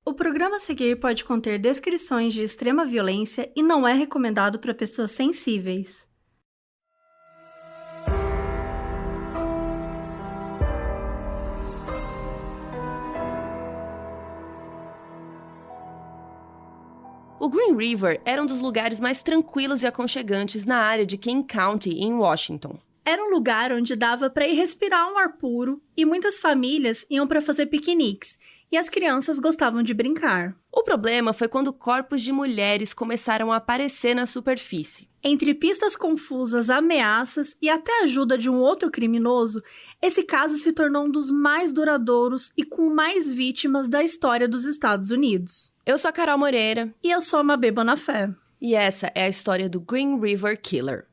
O programa a seguir pode conter descrições de extrema violência e não é recomendado para pessoas sensíveis. O Green River era um dos lugares mais tranquilos e aconchegantes na área de King County, em Washington. Era um lugar onde dava para ir respirar um ar puro e muitas famílias iam para fazer piqueniques e as crianças gostavam de brincar. O problema foi quando corpos de mulheres começaram a aparecer na superfície. Entre pistas confusas, ameaças e até a ajuda de um outro criminoso, esse caso se tornou um dos mais duradouros e com mais vítimas da história dos Estados Unidos. Eu sou a Carol Moreira. E eu sou a Mabê Bonafé. E essa é a história do Green River Killer.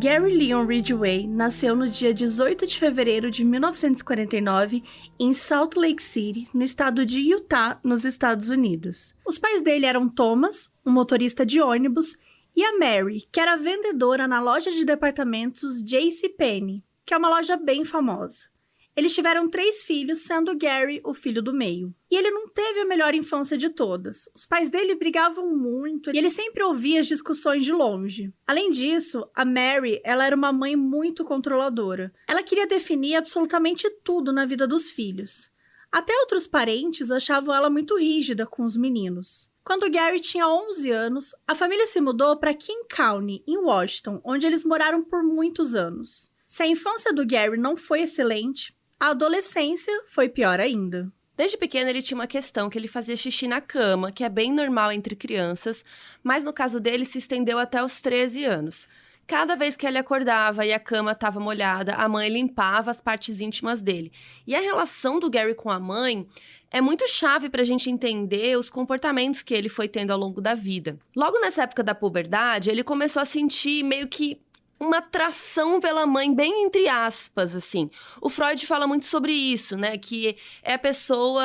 Gary Leon Ridgway nasceu no dia 18 de fevereiro de 1949 em Salt Lake City, no estado de Utah, nos Estados Unidos. Os pais dele eram Thomas, um motorista de ônibus, e a Mary, que era vendedora na loja de departamentos JCPenney, que é uma loja bem famosa. Eles tiveram 3 filhos, sendo Gary o filho do meio. E ele não teve a melhor infância de todas. Os pais dele brigavam muito e ele sempre ouvia as discussões de longe. Além disso, a Mary, ela era uma mãe muito controladora. Ela queria definir absolutamente tudo na vida dos filhos. Até outros parentes achavam ela muito rígida com os meninos. Quando Gary tinha 11 anos, a família se mudou para King County, em Washington, onde eles moraram por muitos anos. Se a infância do Gary não foi excelente, a adolescência foi pior ainda. Desde pequeno ele tinha uma questão que ele fazia xixi na cama, que é bem normal entre crianças, mas no caso dele se estendeu até os 13 anos. Cada vez que ele acordava e a cama estava molhada, a mãe limpava as partes íntimas dele. E a relação do Gary com a mãe é muito chave para a gente entender os comportamentos que ele foi tendo ao longo da vida. Logo nessa época da puberdade, ele começou a sentir meio que uma atração pela mãe, bem entre aspas, assim. O Freud fala muito sobre isso, né? Que é a pessoa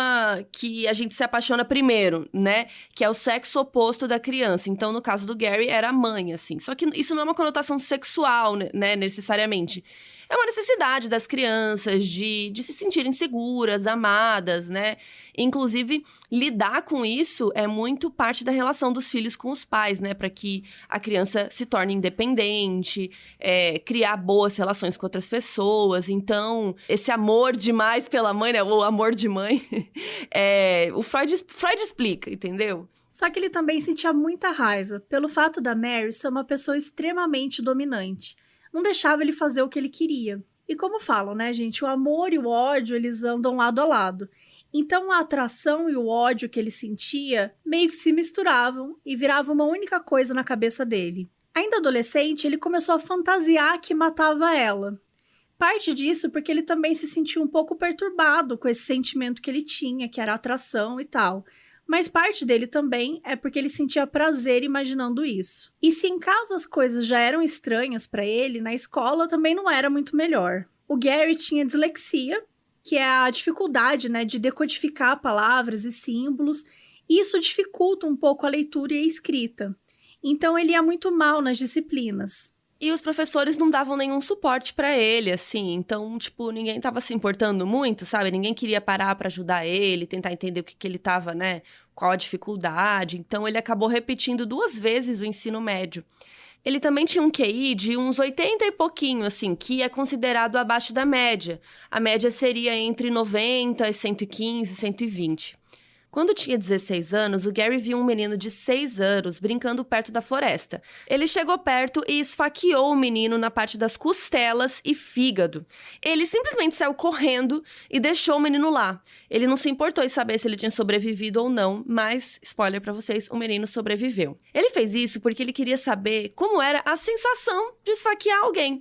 que a gente se apaixona primeiro, né? Que é o sexo oposto da criança. Então, no caso do Gary, era a mãe, assim. Só que isso não é uma conotação sexual, né? Necessariamente. É uma necessidade das crianças de se sentirem seguras, amadas, né? Inclusive, lidar com isso é muito parte da relação dos filhos com os pais, né? Para que a criança se torne independente, criar boas relações com outras pessoas. Então, esse amor demais pela mãe, né? O amor de mãe, o Freud explica, entendeu? Só que ele também sentia muita raiva pelo fato da Mary ser uma pessoa extremamente dominante. Não deixava ele fazer o que ele queria. E como falam, né, gente? O amor e o ódio, eles andam lado a lado. Então, a atração e o ódio que ele sentia meio que se misturavam e viravam uma única coisa na cabeça dele. Ainda adolescente, ele começou a fantasiar que matava ela. Parte disso porque ele também se sentia um pouco perturbado com esse sentimento que ele tinha, que era atração e tal. Mas parte dele também é porque ele sentia prazer imaginando isso. E se em casa as coisas já eram estranhas para ele, na escola também não era muito melhor. O Gary tinha dislexia, que é a dificuldade, né, de decodificar palavras e símbolos, e isso dificulta um pouco a leitura e a escrita. Então ele ia muito mal nas disciplinas. E os professores não davam nenhum suporte pra ele, assim. Então, ninguém tava se importando muito, sabe? Ninguém queria parar pra ajudar ele, tentar entender o que ele tava, né? Qual a dificuldade. Então, ele acabou repetindo 2 vezes o ensino médio. Ele também tinha um QI de uns 80 e pouquinho, assim, que é considerado abaixo da média. A média seria entre 90 e 115, 120. Quando tinha 16 anos, o Gary viu um menino de 6 anos brincando perto da floresta. Ele chegou perto e esfaqueou o menino na parte das costelas e fígado. Ele simplesmente saiu correndo e deixou o menino lá. Ele não se importou em saber se ele tinha sobrevivido ou não, mas, spoiler pra vocês, o menino sobreviveu. Ele fez isso porque ele queria saber como era a sensação de esfaquear alguém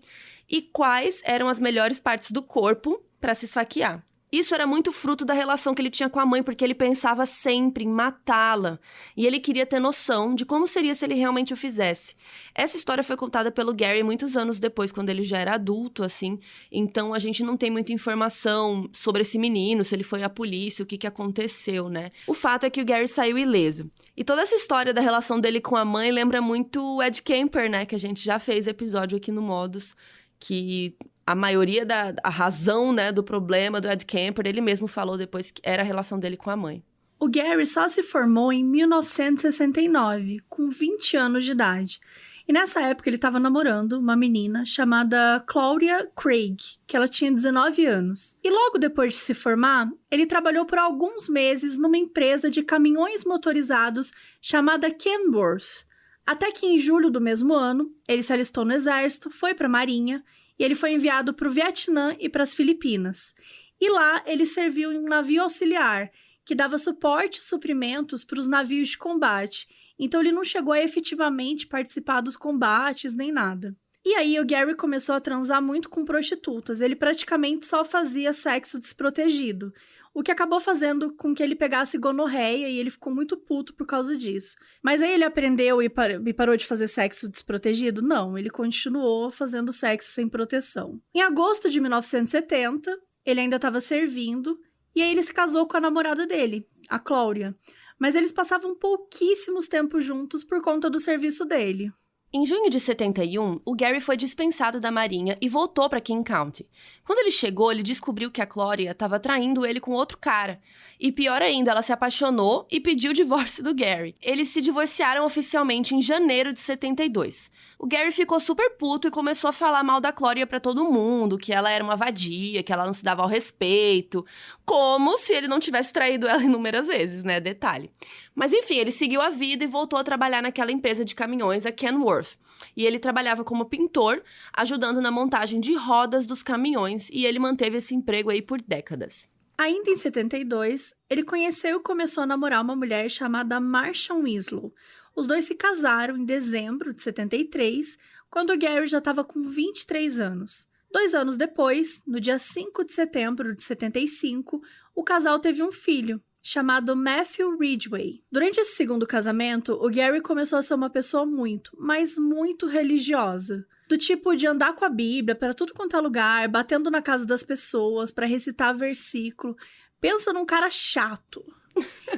e quais eram as melhores partes do corpo para se esfaquear. Isso era muito fruto da relação que ele tinha com a mãe, porque ele pensava sempre em matá-la. E ele queria ter noção de como seria se ele realmente o fizesse. Essa história foi contada pelo Gary muitos anos depois, quando ele já era adulto, assim. Então, a gente não tem muita informação sobre esse menino, se ele foi à polícia, o que aconteceu, né? O fato é que o Gary saiu ileso. E toda essa história da relação dele com a mãe lembra muito o Ed Kemper, né? Que a gente já fez episódio aqui no Modus, que a maioria a razão, né, do problema do Ed Kemper, ele mesmo falou depois que era a relação dele com a mãe. O Gary só se formou em 1969, com 20 anos de idade. E nessa época ele estava namorando uma menina chamada Claudia Craig, que ela tinha 19 anos. E logo depois de se formar, ele trabalhou por alguns meses numa empresa de caminhões motorizados chamada Kenworth. Até que em julho do mesmo ano, ele se alistou no exército, foi para a marinha, e ele foi enviado para o Vietnã e para as Filipinas. E lá ele serviu em um navio auxiliar, que dava suporte e suprimentos para os navios de combate. Então ele não chegou a efetivamente participar dos combates nem nada. E aí o Gary começou a transar muito com prostitutas. Ele praticamente só fazia sexo desprotegido, o que acabou fazendo com que ele pegasse gonorreia e ele ficou muito puto por causa disso. Mas aí ele aprendeu e parou de fazer sexo desprotegido? Não, ele continuou fazendo sexo sem proteção. Em agosto de 1970, ele ainda estava servindo e aí ele se casou com a namorada dele, a Claudia. Mas eles passavam pouquíssimos tempos juntos por conta do serviço dele. Em junho de 71, o Gary foi dispensado da Marinha e voltou para King County. Quando ele chegou, ele descobriu que a Claudia estava traindo ele com outro cara. E pior ainda, ela se apaixonou e pediu o divórcio do Gary. Eles se divorciaram oficialmente em janeiro de 72. O Gary ficou super puto e começou a falar mal da Claudia pra todo mundo, que ela era uma vadia, que ela não se dava ao respeito. Como se ele não tivesse traído ela inúmeras vezes, né? Detalhe. Mas enfim, ele seguiu a vida e voltou a trabalhar naquela empresa de caminhões, a Kenworth. E ele trabalhava como pintor, ajudando na montagem de rodas dos caminhões, e ele manteve esse emprego aí por décadas. Ainda em 72, ele conheceu e começou a namorar uma mulher chamada Marcia Winslow. Os dois se casaram em dezembro de 73, quando o Gary já estava com 23 anos. 2 anos depois, no dia 5 de setembro de 75, o casal teve um filho, chamado Matthew Ridgway. Durante esse segundo casamento, o Gary começou a ser uma pessoa muito, mas muito religiosa. Do tipo de andar com a Bíblia para tudo quanto é lugar, batendo na casa das pessoas para recitar versículo. Pensa num cara chato.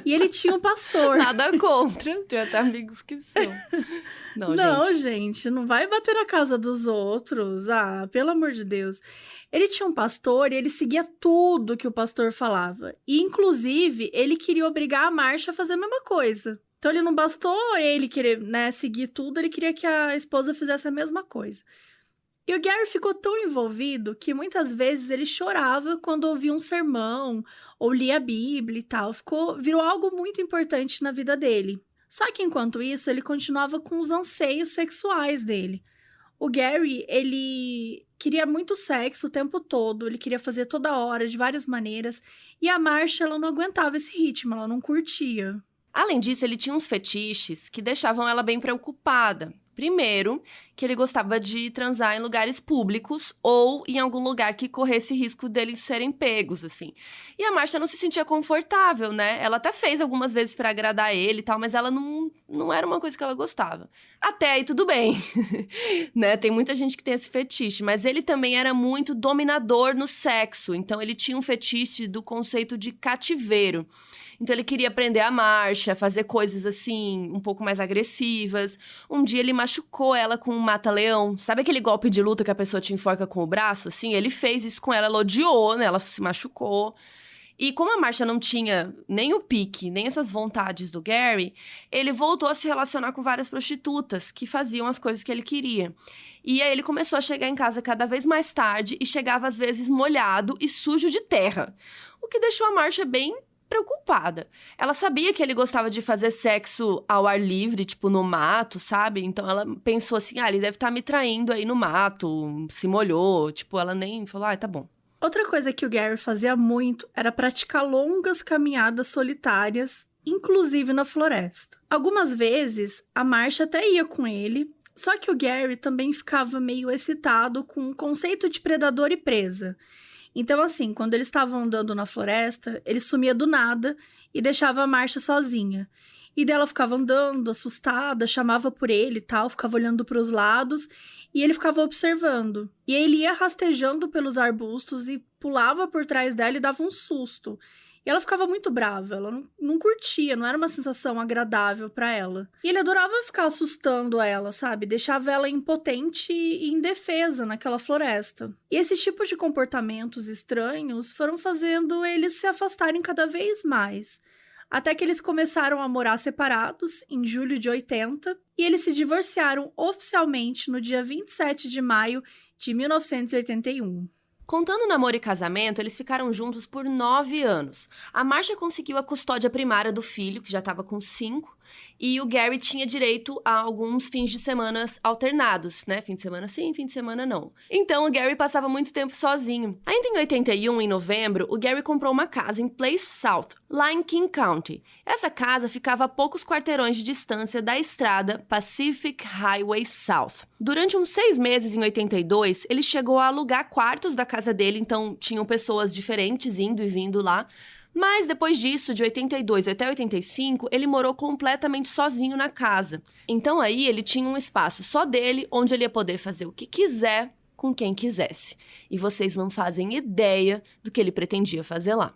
E ele tinha um pastor. Nada contra, tem até amigos que são. Não, gente, não vai bater na casa dos outros. Ah, pelo amor de Deus. Ele tinha um pastor e ele seguia tudo que o pastor falava. E, inclusive, ele queria obrigar a Marcia a fazer a mesma coisa. Então, ele não bastou ele querer, né, seguir tudo, ele queria que a esposa fizesse a mesma coisa. E o Gary ficou tão envolvido que muitas vezes ele chorava quando ouvia um sermão ou lia a Bíblia e tal. Virou algo muito importante na vida dele. Só que enquanto isso, ele continuava com os anseios sexuais dele. O Gary, ele queria muito sexo o tempo todo, ele queria fazer toda hora, de várias maneiras. E a Marcia, ela não aguentava esse ritmo, ela não curtia. Além disso, ele tinha uns fetiches que deixavam ela bem preocupada. Primeiro, que ele gostava de transar em lugares públicos ou em algum lugar que corresse risco deles serem pegos, assim. E a Marcia não se sentia confortável, né? Ela até fez algumas vezes pra agradar ele e tal, mas ela não era uma coisa que ela gostava. Até aí tudo bem, né? Tem muita gente que tem esse fetiche, mas ele também era muito dominador no sexo, então ele tinha um fetiche do conceito de cativeiro. Então ele queria prender a Marcia, fazer coisas assim, um pouco mais agressivas. Um dia ele machucou ela com um mata-leão. Sabe aquele golpe de luta que a pessoa te enforca com o braço? Assim, ele fez isso com ela, ela odiou, né? Ela se machucou. E como a Marcia não tinha nem o pique, nem essas vontades do Gary, ele voltou a se relacionar com várias prostitutas que faziam as coisas que ele queria. E aí ele começou a chegar em casa cada vez mais tarde e chegava às vezes molhado e sujo de terra. O que deixou a Marcia bem preocupada. Ela sabia que ele gostava de fazer sexo ao ar livre, tipo no mato, sabe? Então ela pensou assim, ele deve estar me traindo aí no mato, se molhou, tipo, ela nem falou, tá bom. Outra coisa que o Gary fazia muito era praticar longas caminhadas solitárias, inclusive na floresta. Algumas vezes, a Marcia até ia com ele, só que o Gary também ficava meio excitado com o conceito de predador e presa. Então, assim, quando eles estavam andando na floresta, ele sumia do nada e deixava a Marcia sozinha. E daí ela ficava andando, assustada, chamava por ele e tal, ficava olhando para os lados e ele ficava observando. E ele ia rastejando pelos arbustos e pulava por trás dela e dava um susto. E ela ficava muito brava, ela não curtia, não era uma sensação agradável para ela. E ele adorava ficar assustando ela, sabe? Deixava ela impotente e indefesa naquela floresta. E esses tipos de comportamentos estranhos foram fazendo eles se afastarem cada vez mais. Até que eles começaram a morar separados em julho de 80 e eles se divorciaram oficialmente no dia 27 de maio de 1981. Contando namoro e casamento, eles ficaram juntos por 9 anos. A Marcia conseguiu a custódia primária do filho, que já estava com 5, e o Gary tinha direito a alguns fins de semana alternados, né? Fim de semana sim, fim de semana não. Então, o Gary passava muito tempo sozinho. Ainda em 81, em novembro, o Gary comprou uma casa em Place South, lá em King County. Essa casa ficava a poucos quarteirões de distância da estrada Pacific Highway South. Durante uns 6 meses, em 82, ele chegou a alugar quartos da casa dele, então tinham pessoas diferentes indo e vindo lá. Mas depois disso, de 82 até 85, ele morou completamente sozinho na casa. Então aí ele tinha um espaço só dele, onde ele ia poder fazer o que quiser com quem quisesse. E vocês não fazem ideia do que ele pretendia fazer lá.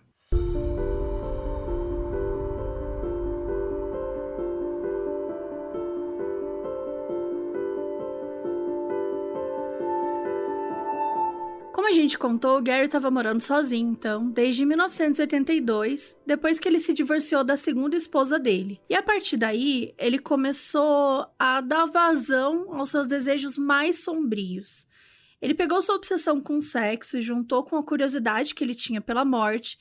Como a gente contou, o Gary estava morando sozinho, então, desde 1982, depois que ele se divorciou da segunda esposa dele. E a partir daí, ele começou a dar vazão aos seus desejos mais sombrios. Ele pegou sua obsessão com o sexo e juntou com a curiosidade que ele tinha pela morte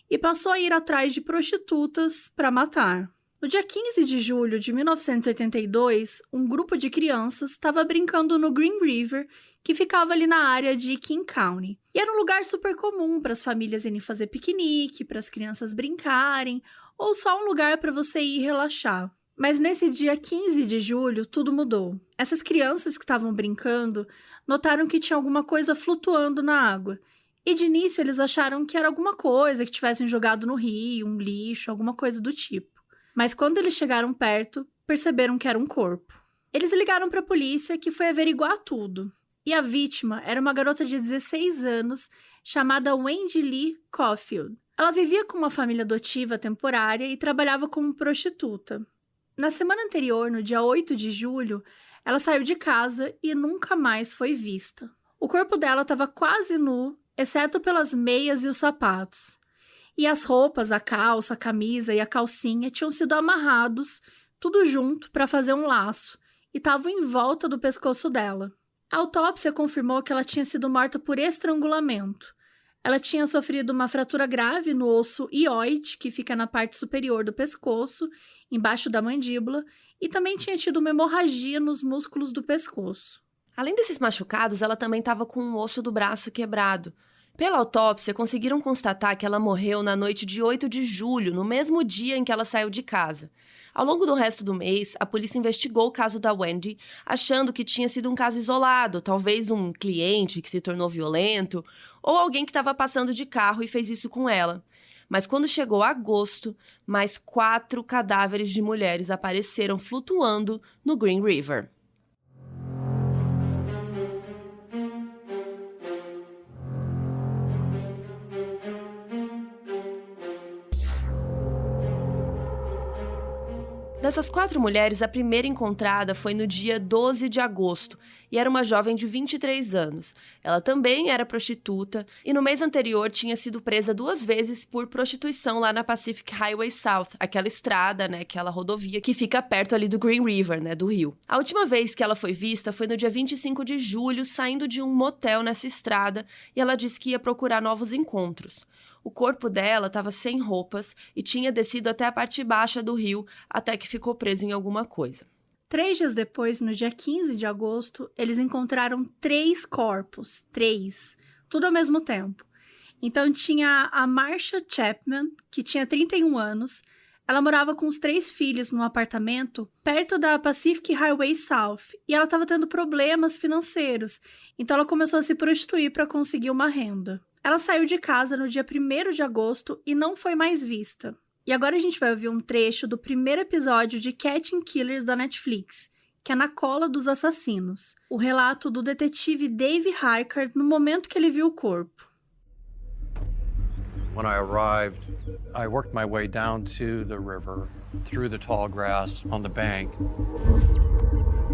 e passou a ir atrás de prostitutas para matar. No dia 15 de julho de 1982, um grupo de crianças estava brincando no Green River, que ficava ali na área de King County. E era um lugar super comum para as famílias irem fazer piquenique, para as crianças brincarem, ou só um lugar para você ir relaxar. Mas nesse dia 15 de julho, tudo mudou. Essas crianças que estavam brincando notaram que tinha alguma coisa flutuando na água. E de início eles acharam que era alguma coisa que tivessem jogado no rio, um lixo, alguma coisa do tipo. Mas quando eles chegaram perto, perceberam que era um corpo. Eles ligaram para a polícia, que foi averiguar tudo. E a vítima era uma garota de 16 anos, chamada Wendy Lee Caulfield. Ela vivia com uma família adotiva temporária e trabalhava como prostituta. Na semana anterior, no dia 8 de julho, ela saiu de casa e nunca mais foi vista. O corpo dela estava quase nu, exceto pelas meias e os sapatos. E as roupas, a calça, a camisa e a calcinha tinham sido amarrados, tudo junto, para fazer um laço, e estavam em volta do pescoço dela. A autópsia confirmou que ela tinha sido morta por estrangulamento. Ela tinha sofrido uma fratura grave no osso hioide, que fica na parte superior do pescoço, embaixo da mandíbula, e também tinha tido uma hemorragia nos músculos do pescoço. Além desses machucados, ela também estava com um osso do braço quebrado. Pela autópsia, conseguiram constatar que ela morreu na noite de 8 de julho, no mesmo dia em que ela saiu de casa. Ao longo do resto do mês, a polícia investigou o caso da Wendy, achando que tinha sido um caso isolado, talvez um cliente que se tornou violento, ou alguém que estava passando de carro e fez isso com ela. Mas quando chegou agosto, mais 4 cadáveres de mulheres apareceram flutuando no Green River. Dessas 4 mulheres, a primeira encontrada foi no dia 12 de agosto e era uma jovem de 23 anos. Ela também era prostituta e no mês anterior tinha sido presa 2 vezes por prostituição lá na Pacific Highway South, aquela estrada, né, aquela rodovia que fica perto ali do Green River, né, do rio. A última vez que ela foi vista foi no dia 25 de julho, saindo de um motel nessa estrada, e ela disse que ia procurar novos encontros. O corpo dela estava sem roupas e tinha descido até a parte baixa do rio, até que ficou preso em alguma coisa. 3 dias depois, no dia 15 de agosto, eles encontraram 3 corpos. 3. Tudo ao mesmo tempo. Então tinha a Marcia Chapman, que tinha 31 anos. Ela morava com os 3 filhos num apartamento perto da Pacific Highway South. E ela estava tendo problemas financeiros. Então ela começou a se prostituir para conseguir uma renda. Ela saiu de casa no dia 1º de agosto e não foi mais vista. E agora a gente vai ouvir um trecho do primeiro episódio de Catching Killers da Netflix, que é Na Cola dos Assassinos, o relato do detetive Dave Harker no momento que ele viu o corpo. When I arrived, I worked my way down to the river, through the tall grass on the bank.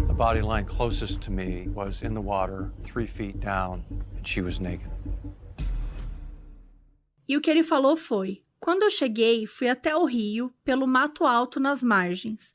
The body lying closest to me was in the water, 3 feet down, and she was naked. E o que ele falou foi: quando eu cheguei, fui até o rio, pelo mato alto nas margens.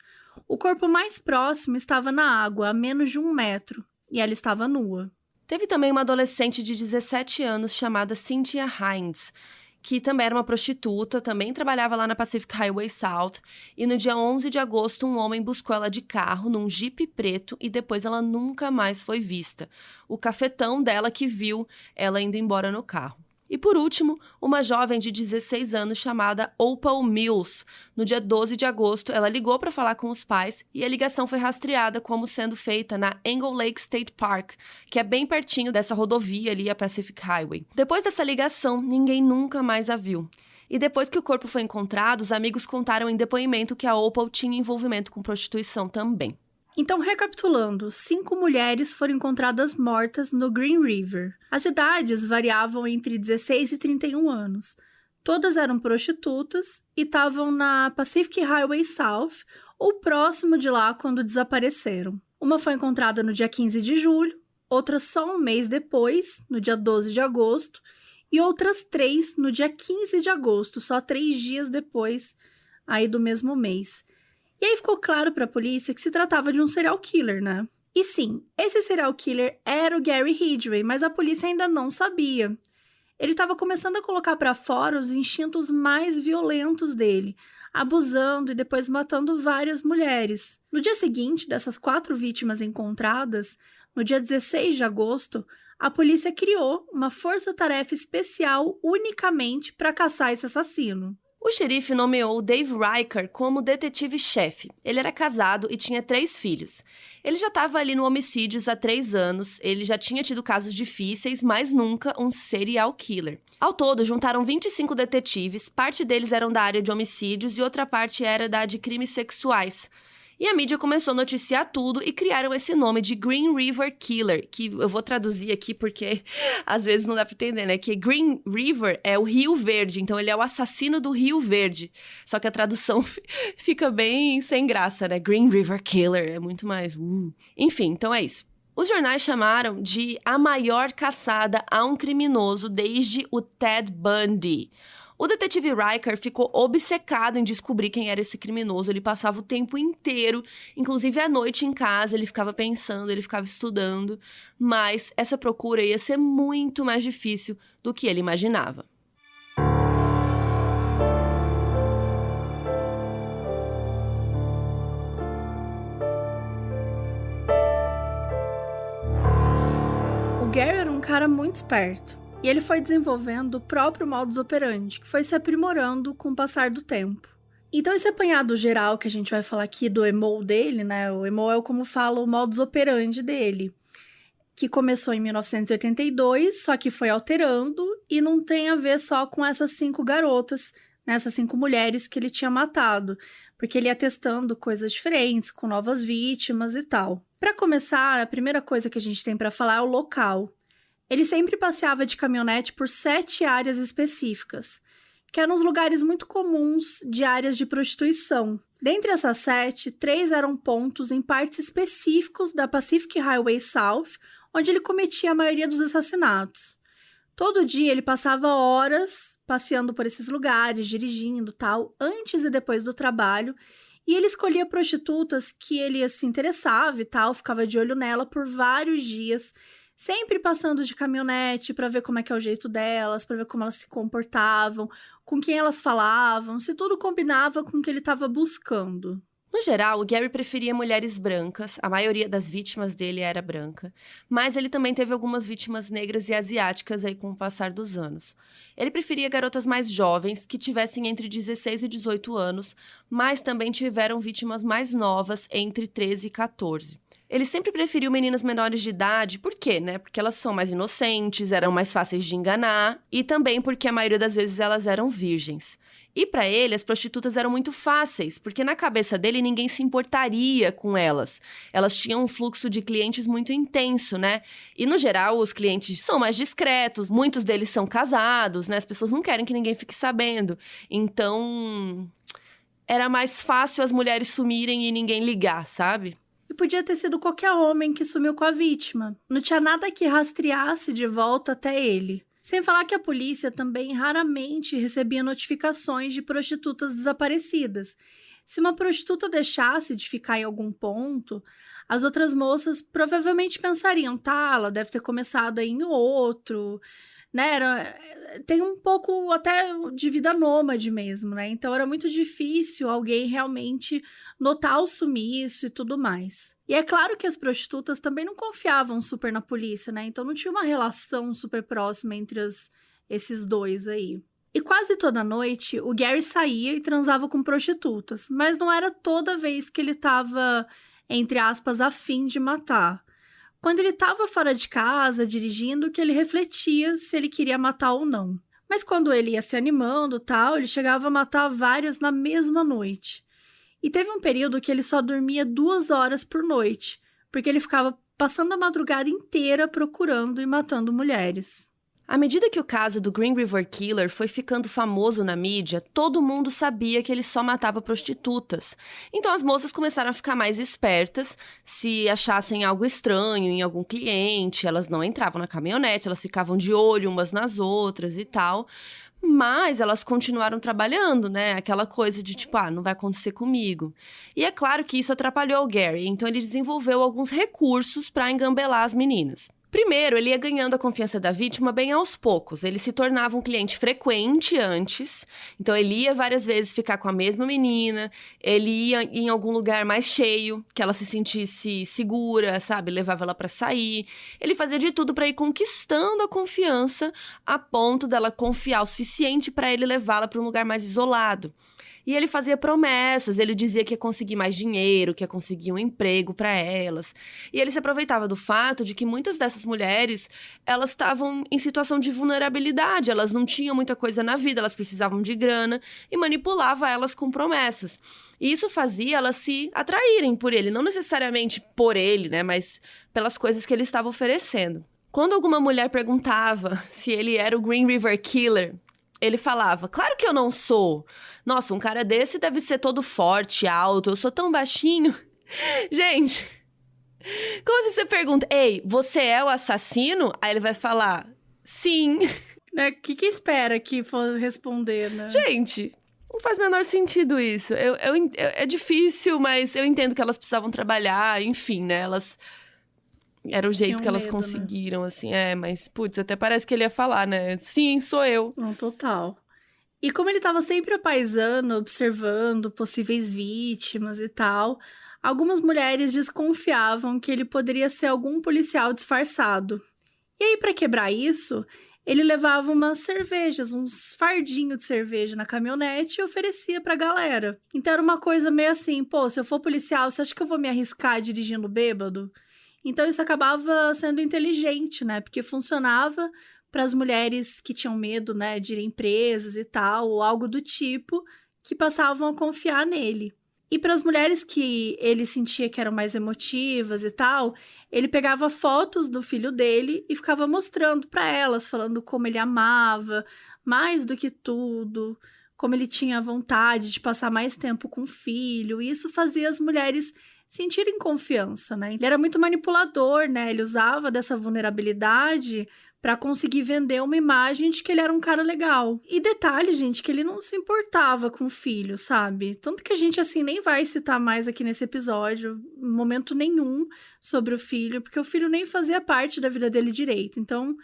O corpo mais próximo estava na água, a menos de 1 metro, e ela estava nua. Teve também uma adolescente de 17 anos chamada Cynthia Hines, que também era uma prostituta, também trabalhava lá na Pacific Highway South, e no dia 11 de agosto um homem buscou ela de carro num Jeep preto e depois ela nunca mais foi vista. O cafetão dela que viu ela indo embora no carro. E por último, uma jovem de 16 anos chamada Opal Mills. No dia 12 de agosto, ela ligou para falar com os pais e a ligação foi rastreada como sendo feita na Angle Lake State Park, que é bem pertinho dessa rodovia ali, a Pacific Highway. Depois dessa ligação, ninguém nunca mais a viu. E depois que o corpo foi encontrado, os amigos contaram em depoimento que a Opal tinha envolvimento com prostituição também. Então, recapitulando, 5 mulheres foram encontradas mortas no Green River. As idades variavam entre 16 e 31 anos. Todas eram prostitutas e estavam na Pacific Highway South ou próximo de lá quando desapareceram. Uma foi encontrada no dia 15 de julho, outra só um mês depois, no dia 12 de agosto, e outras 3 no dia 15 de agosto, só 3 dias depois aí do mesmo mês. E aí ficou claro para a polícia que se tratava de um serial killer, né? E sim, esse serial killer era o Gary Ridgway, mas a polícia ainda não sabia. Ele estava começando a colocar para fora os instintos mais violentos dele, abusando e depois matando várias mulheres. No dia seguinte dessas 4 vítimas encontradas, no dia 16 de agosto, a polícia criou uma força-tarefa especial unicamente para caçar esse assassino. O xerife nomeou Dave Riker como detetive-chefe. Ele era casado e tinha 3 filhos. Ele já estava ali no homicídios há 3 anos, ele já tinha tido casos difíceis, mas nunca um serial killer. Ao todo, juntaram 25 detetives, parte deles eram da área de homicídios e outra parte era da de crimes sexuais. E a mídia começou a noticiar tudo e criaram esse nome de Green River Killer, que eu vou traduzir aqui porque às vezes não dá pra entender, né? Que Green River é o Rio Verde, então ele é o assassino do Rio Verde. Só que a tradução fica bem sem graça, né? Green River Killer, é muito mais... Enfim, então é isso. Os jornais chamaram de a maior caçada a um criminoso desde o Ted Bundy. O detetive Riker ficou obcecado em descobrir quem era esse criminoso. Ele passava o tempo inteiro, inclusive à noite em casa, ele ficava pensando, ele ficava estudando. Mas essa procura ia ser muito mais difícil do que ele imaginava. O Gary era um cara muito esperto. E ele foi desenvolvendo o próprio modus operandi, que foi se aprimorando com o passar do tempo. Então esse apanhado geral que a gente vai falar aqui do emo dele, né? O emo é como fala o modus operandi dele, que começou em 1982, só que foi alterando e não tem a ver só com essas 5 garotas, né? Essas 5 mulheres que ele tinha matado, porque ele ia testando coisas diferentes, com novas vítimas e tal. Para começar, a primeira coisa que a gente tem para falar é o local. Ele sempre passeava de caminhonete por 7 áreas específicas, que eram os lugares muito comuns de áreas de prostituição. Dentre essas 7, 3 eram pontos em partes específicos da Pacific Highway South, onde ele cometia a maioria dos assassinatos. Todo dia ele passava horas passeando por esses lugares, dirigindo, tal, antes e depois do trabalho, e ele escolhia prostitutas que ele se interessava e tal, ficava de olho nela por vários dias, sempre passando de caminhonete para ver como é que é o jeito delas, para ver como elas se comportavam, com quem elas falavam, se tudo combinava com o que ele estava buscando. No geral, o Gary preferia mulheres brancas, a maioria das vítimas dele era branca, mas ele também teve algumas vítimas negras e asiáticas aí com o passar dos anos. Ele preferia garotas mais jovens, que tivessem entre 16 e 18 anos, mas também tiveram vítimas mais novas, entre 13 e 14. Ele sempre preferiu meninas menores de idade, por quê, né? Porque elas são mais inocentes, eram mais fáceis de enganar, e também porque a maioria das vezes elas eram virgens. E pra ele, as prostitutas eram muito fáceis, porque na cabeça dele ninguém se importaria com elas. Elas tinham um fluxo de clientes muito intenso, né? E no geral, os clientes são mais discretos, muitos deles são casados, né? As pessoas não querem que ninguém fique sabendo. Então, era mais fácil as mulheres sumirem e ninguém ligar, sabe? E podia ter sido qualquer homem que sumiu com a vítima. Não tinha nada que rastreasse de volta até ele. Sem falar que a polícia também raramente recebia notificações de prostitutas desaparecidas. Se uma prostituta deixasse de ficar em algum ponto, as outras moças provavelmente pensariam, tá, ela deve ter começado aí em outro, né? Tem um pouco até de vida nômade mesmo, né? Então era muito difícil alguém realmente notar o sumiço e tudo mais. E é claro que as prostitutas também não confiavam super na polícia, né? Então não tinha uma relação super próxima entre esses dois aí. E quase toda noite o Gary saía e transava com prostitutas, mas não era toda vez que ele estava, entre aspas, a fim de matar. Quando ele estava fora de casa, dirigindo, que ele refletia se ele queria matar ou não. Mas quando ele ia se animando, tal, ele chegava a matar várias na mesma noite. E teve um período que ele só dormia 2 horas por noite, porque ele ficava passando a madrugada inteira procurando e matando mulheres. À medida que o caso do Green River Killer foi ficando famoso na mídia, todo mundo sabia que ele só matava prostitutas. Então as moças começaram a ficar mais espertas. Se achassem algo estranho em algum cliente, elas não entravam na caminhonete, elas ficavam de olho umas nas outras e tal. Mas elas continuaram trabalhando, né? Aquela coisa de tipo, não vai acontecer comigo. E é claro que isso atrapalhou o Gary, então ele desenvolveu alguns recursos para engambelar as meninas. Primeiro, ele ia ganhando a confiança da vítima bem aos poucos. Ele se tornava um cliente frequente antes. Então, ele ia várias vezes ficar com a mesma menina. Ele ia em algum lugar mais cheio, que ela se sentisse segura, sabe? Levava ela pra sair. Ele fazia de tudo pra ir conquistando a confiança a ponto dela confiar o suficiente pra ele levá-la pra um lugar mais isolado. E ele fazia promessas, ele dizia que ia conseguir mais dinheiro, que ia conseguir um emprego para elas. E ele se aproveitava do fato de que muitas dessas mulheres, elas estavam em situação de vulnerabilidade, elas não tinham muita coisa na vida, elas precisavam de grana e manipulava elas com promessas. E isso fazia elas se atraírem por ele, não necessariamente por ele, né, mas pelas coisas que ele estava oferecendo. Quando alguma mulher perguntava se ele era o Green River Killer, ele falava, claro que eu não sou. Nossa, um cara desse deve ser todo forte, alto, eu sou tão baixinho. Gente, como se você pergunta, ei, você é o assassino? Aí ele vai falar, sim. Né? O que espera que for responder, né? Gente, não faz o menor sentido isso. É difícil, mas eu entendo que elas precisavam trabalhar, enfim, né? Elas... Era o jeito que elas medo, conseguiram, né? Assim, mas, putz, até parece que ele ia falar, né? Sim, sou eu. Não, total. E como ele estava sempre apaisando, observando possíveis vítimas e tal, algumas mulheres desconfiavam que ele poderia ser algum policial disfarçado. E aí, para quebrar isso, ele levava umas cervejas, uns fardinhos de cerveja na caminhonete e oferecia pra galera. Então era uma coisa meio assim, pô, se eu for policial, você acha que eu vou me arriscar dirigindo bêbado? Então isso acabava sendo inteligente, né? Porque funcionava para as mulheres que tinham medo, né, de ir em presas e tal, ou algo do tipo, que passavam a confiar nele. E para as mulheres que ele sentia que eram mais emotivas e tal, ele pegava fotos do filho dele e ficava mostrando para elas, falando como ele amava, mais do que tudo, como ele tinha vontade de passar mais tempo com o filho. E isso fazia as mulheres sentirem confiança, né? Ele era muito manipulador, né? Ele usava dessa vulnerabilidade para conseguir vender uma imagem de que ele era um cara legal. E detalhe, gente, que ele não se importava com o filho, sabe? Tanto que a gente, assim, nem vai citar mais aqui nesse episódio, em momento nenhum, sobre o filho, porque o filho nem fazia parte da vida dele direito. Então,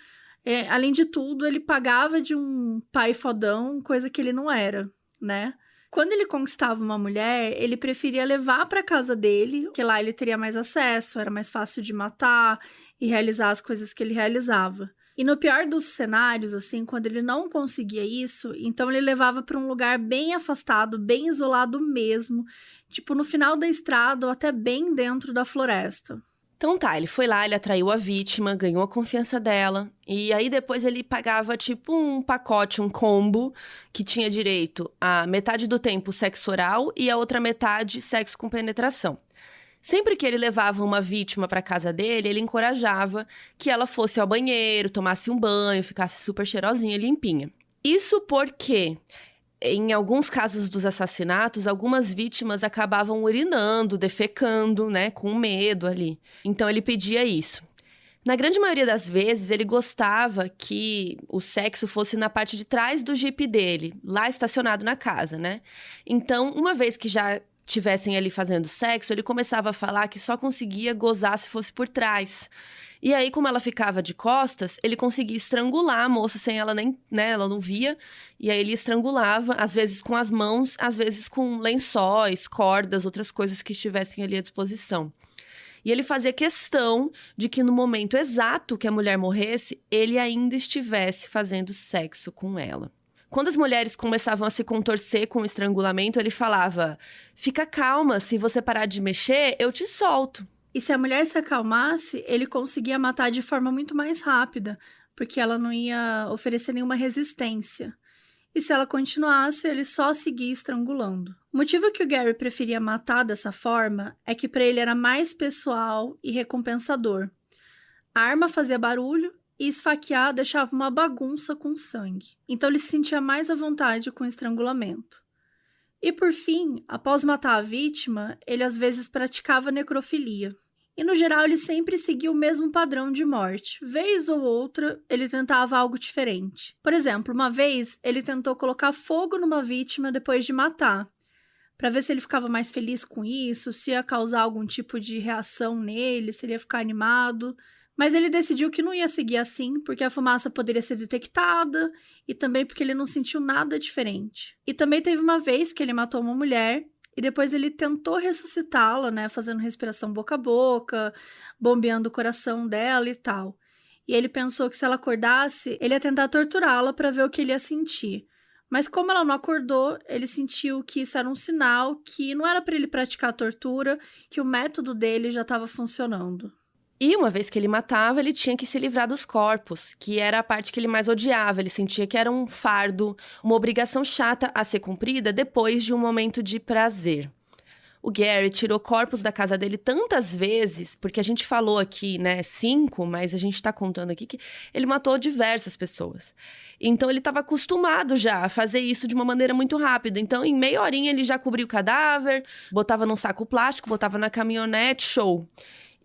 além de tudo, ele pagava de um pai fodão, coisa que ele não era, né? Quando ele conquistava uma mulher, ele preferia levar para casa dele, que lá ele teria mais acesso, era mais fácil de matar e realizar as coisas que ele realizava. E no pior dos cenários, assim, quando ele não conseguia isso, então ele levava para um lugar bem afastado, bem isolado mesmo, tipo no final da estrada ou até bem dentro da floresta. Então tá, ele foi lá, ele atraiu a vítima, ganhou a confiança dela. E aí depois ele pagava tipo um pacote, um combo, que tinha direito a metade do tempo sexo oral e a outra metade sexo com penetração. Sempre que ele levava uma vítima para casa dele, ele encorajava que ela fosse ao banheiro, tomasse um banho, ficasse super cheirosinha, limpinha. Isso porque, em alguns casos dos assassinatos, algumas vítimas acabavam urinando, defecando, né, com medo ali. Então ele pedia isso. Na grande maioria das vezes, ele gostava que o sexo fosse na parte de trás do Jeep dele, lá estacionado na casa, né? Então, uma vez que já tivessem ali fazendo sexo, ele começava a falar que só conseguia gozar se fosse por trás. E aí, como ela ficava de costas, ele conseguia estrangular a moça sem ela nem, né, ela não via. E aí ele estrangulava, às vezes com as mãos, às vezes com lençóis, cordas, outras coisas que estivessem ali à disposição. E ele fazia questão de que no momento exato que a mulher morresse, ele ainda estivesse fazendo sexo com ela. Quando as mulheres começavam a se contorcer com o estrangulamento, ele falava: fica calma, se você parar de mexer, eu te solto. E se a mulher se acalmasse, ele conseguia matar de forma muito mais rápida, porque ela não ia oferecer nenhuma resistência. E se ela continuasse, ele só seguia estrangulando. O motivo que o Gary preferia matar dessa forma é que para ele era mais pessoal e recompensador. A arma fazia barulho e esfaquear deixava uma bagunça com sangue. Então ele se sentia mais à vontade com o estrangulamento. E por fim, após matar a vítima, ele às vezes praticava necrofilia. E no geral ele sempre seguia o mesmo padrão de morte. Vez ou outra, ele tentava algo diferente. Por exemplo, uma vez ele tentou colocar fogo numa vítima depois de matar, para ver se ele ficava mais feliz com isso, se ia causar algum tipo de reação nele, se ele ia ficar animado. Mas ele decidiu que não ia seguir assim, porque a fumaça poderia ser detectada e também porque ele não sentiu nada diferente. E também teve uma vez que ele matou uma mulher e depois ele tentou ressuscitá-la, né, fazendo respiração boca a boca, bombeando o coração dela e tal. E ele pensou que se ela acordasse, ele ia tentar torturá-la para ver o que ele ia sentir. Mas como ela não acordou, ele sentiu que isso era um sinal que não era para ele praticar a tortura, que o método dele já estava funcionando. E uma vez que ele matava, ele tinha que se livrar dos corpos, que era a parte que ele mais odiava. Ele sentia que era um fardo, uma obrigação chata a ser cumprida depois de um momento de prazer. O Gary tirou corpos da casa dele tantas vezes, porque a gente falou aqui, né, 5, mas a gente tá contando aqui que ele matou diversas pessoas. Então ele estava acostumado já a fazer isso de uma maneira muito rápida. Então em meia horinha ele já cobria o cadáver, botava num saco plástico, botava na caminhonete, show.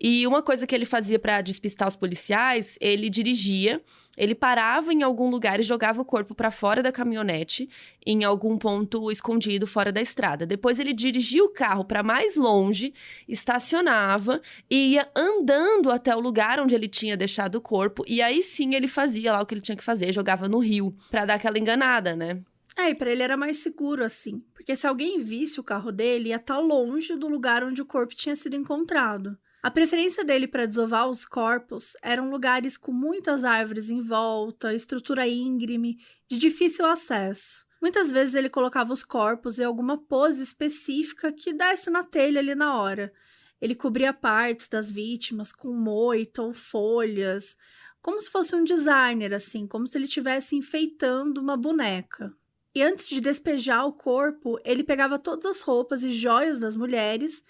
E uma coisa que ele fazia para despistar os policiais, ele dirigia, ele parava em algum lugar e jogava o corpo para fora da caminhonete, em algum ponto escondido fora da estrada. Depois ele dirigia o carro para mais longe, estacionava e ia andando até o lugar onde ele tinha deixado o corpo. E aí sim ele fazia lá o que ele tinha que fazer, jogava no rio, para dar aquela enganada, né? E pra ele era mais seguro assim, porque se alguém visse o carro dele, ia estar longe do lugar onde o corpo tinha sido encontrado. A preferência dele para desovar os corpos eram lugares com muitas árvores em volta, estrutura íngreme, de difícil acesso. Muitas vezes ele colocava os corpos em alguma pose específica que desse na telha ali na hora. Ele cobria partes das vítimas com moita ou folhas, como se fosse um designer, assim, como se ele estivesse enfeitando uma boneca. E antes de despejar o corpo, ele pegava todas as roupas e joias das mulheres,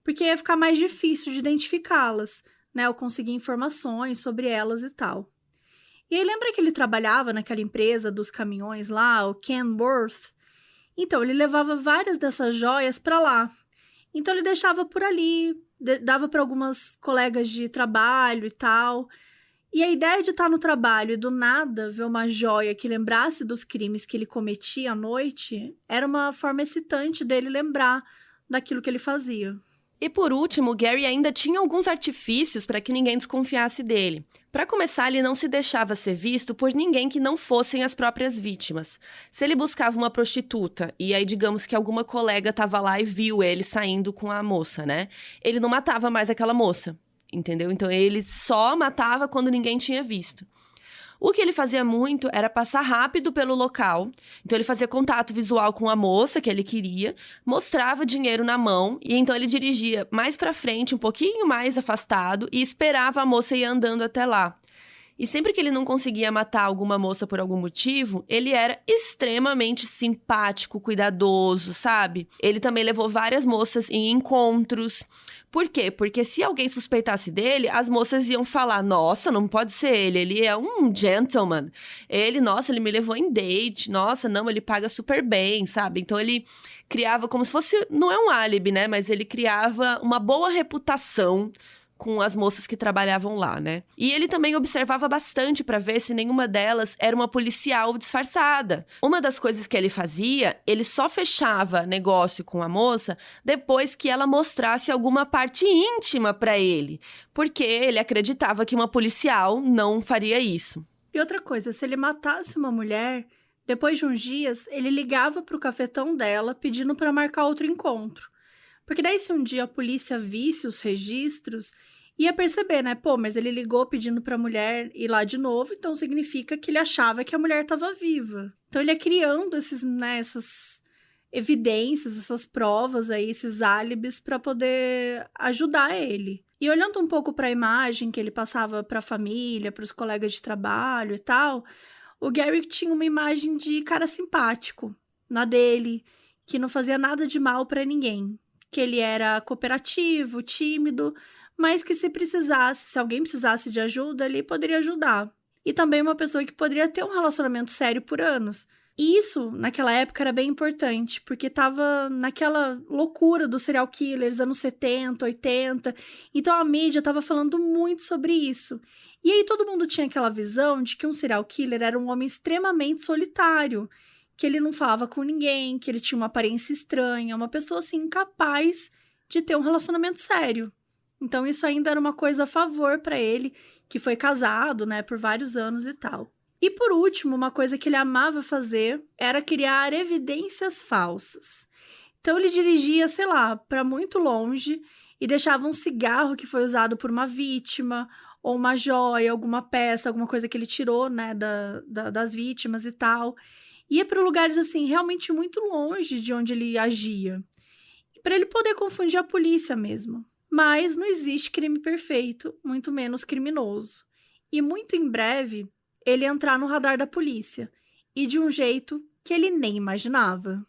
porque ia ficar mais difícil de identificá-las, né? Ou conseguir informações sobre elas e tal. E aí lembra que ele trabalhava naquela empresa dos caminhões lá, o Kenworth? Então, ele levava várias dessas joias para lá. Então, ele deixava por ali, dava para algumas colegas de trabalho e tal. E a ideia de estar no trabalho e do nada ver uma joia que lembrasse dos crimes que ele cometia à noite era uma forma excitante dele lembrar daquilo que ele fazia. E por último, o Gary ainda tinha alguns artifícios para que ninguém desconfiasse dele. Para começar, ele não se deixava ser visto por ninguém que não fossem as próprias vítimas. Se ele buscava uma prostituta, e aí digamos que alguma colega estava lá e viu ele saindo com a moça, né? Ele não matava mais aquela moça, entendeu? Então ele só matava quando ninguém tinha visto. O que ele fazia muito era passar rápido pelo local. Então, ele fazia contato visual com a moça que ele queria, mostrava dinheiro na mão, e então ele dirigia mais pra frente, um pouquinho mais afastado, e esperava a moça ir andando até lá. E sempre que ele não conseguia matar alguma moça por algum motivo, ele era extremamente simpático, cuidadoso, sabe? Ele também levou várias moças em encontros. Por quê? Porque se alguém suspeitasse dele, as moças iam falar: nossa, não pode ser ele é um gentleman. Nossa, ele me levou em date. Nossa, não, ele paga super bem, sabe? Então ele criava como se fosse, não é um álibi, né? Mas ele criava uma boa reputação com as moças que trabalhavam lá, né? E ele também observava bastante para ver se nenhuma delas era uma policial disfarçada. Uma das coisas que ele fazia, ele só fechava negócio com a moça depois que ela mostrasse alguma parte íntima para ele, porque ele acreditava que uma policial não faria isso. E outra coisa, se ele matasse uma mulher, depois de uns dias, ele ligava pro cafetão dela pedindo para marcar outro encontro. Porque daí, se um dia a polícia visse os registros, ia perceber, né? Pô, mas ele ligou pedindo pra mulher ir lá de novo, então significa que ele achava que a mulher estava viva. Então ele ia criando essas evidências, essas provas aí, esses álibis para poder ajudar ele. E olhando um pouco para a imagem que ele passava para a família, para os colegas de trabalho e tal, o Gary tinha uma imagem de cara simpático, na dele, que não fazia nada de mal para ninguém. Que ele era cooperativo, tímido, mas que se alguém precisasse de ajuda, ele poderia ajudar. E também uma pessoa que poderia ter um relacionamento sério por anos. E isso, naquela época, era bem importante, porque tava naquela loucura dos serial killers, anos 70, 80, então a mídia tava falando muito sobre isso. E aí todo mundo tinha aquela visão de que um serial killer era um homem extremamente solitário, que ele não falava com ninguém, que ele tinha uma aparência estranha, uma pessoa, assim, incapaz de ter um relacionamento sério. Então, isso ainda era uma coisa a favor para ele, que foi casado, né, por vários anos e tal. E, por último, uma coisa que ele amava fazer era criar evidências falsas. Então, ele dirigia, sei lá, para muito longe e deixava um cigarro que foi usado por uma vítima, ou uma joia, alguma peça, alguma coisa que ele tirou, né, das vítimas e tal. Ia para lugares, assim, realmente muito longe de onde ele agia. Para ele poder confundir a polícia mesmo. Mas não existe crime perfeito, muito menos criminoso. E muito em breve, ele ia entrar no radar da polícia. E de um jeito que ele nem imaginava.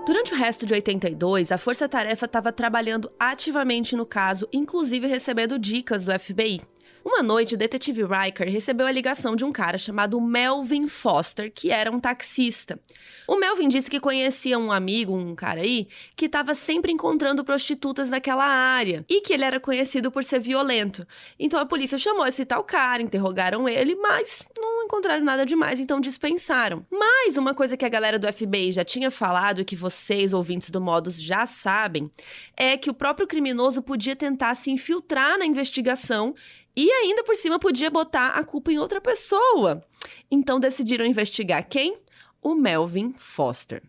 Durante o resto de 82, a Força Tarefa estava trabalhando ativamente no caso, inclusive recebendo dicas do FBI. Uma noite, o detetive Riker recebeu a ligação de um cara chamado Melvin Foster, que era um taxista. O Melvin disse que conhecia um amigo, um cara aí, que estava sempre encontrando prostitutas naquela área e que ele era conhecido por ser violento. Então a polícia chamou esse tal cara, interrogaram ele, mas não encontraram nada demais, então dispensaram. Mas uma coisa que a galera do FBI já tinha falado e que vocês, ouvintes do Modus, já sabem, é que o próprio criminoso podia tentar se infiltrar na investigação e ainda por cima podia botar a culpa em outra pessoa. Então decidiram investigar quem? O Melvin Foster.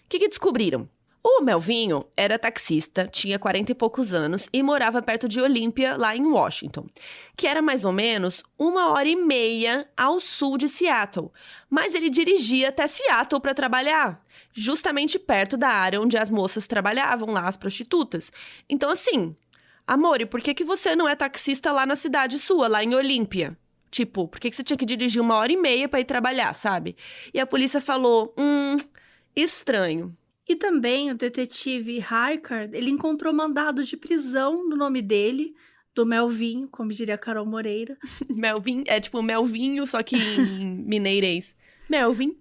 O que descobriram? O Melvinho era taxista, tinha 40 e poucos anos e morava perto de Olímpia, lá em Washington, que era mais ou menos 1h30 ao sul de Seattle. Mas ele dirigia até Seattle para trabalhar, justamente perto da área onde as moças trabalhavam lá, as prostitutas. Então assim, amor, e por que você não é taxista lá na cidade sua, lá em Olímpia? Tipo, por que você tinha que dirigir 1h30 para ir trabalhar, sabe? E a polícia falou, estranho. E também o detetive Riker, ele encontrou mandado de prisão no nome dele, do Melvinho, como diria Carol Moreira. Melvin, é tipo Melvinho, só que em mineirês. Melvin,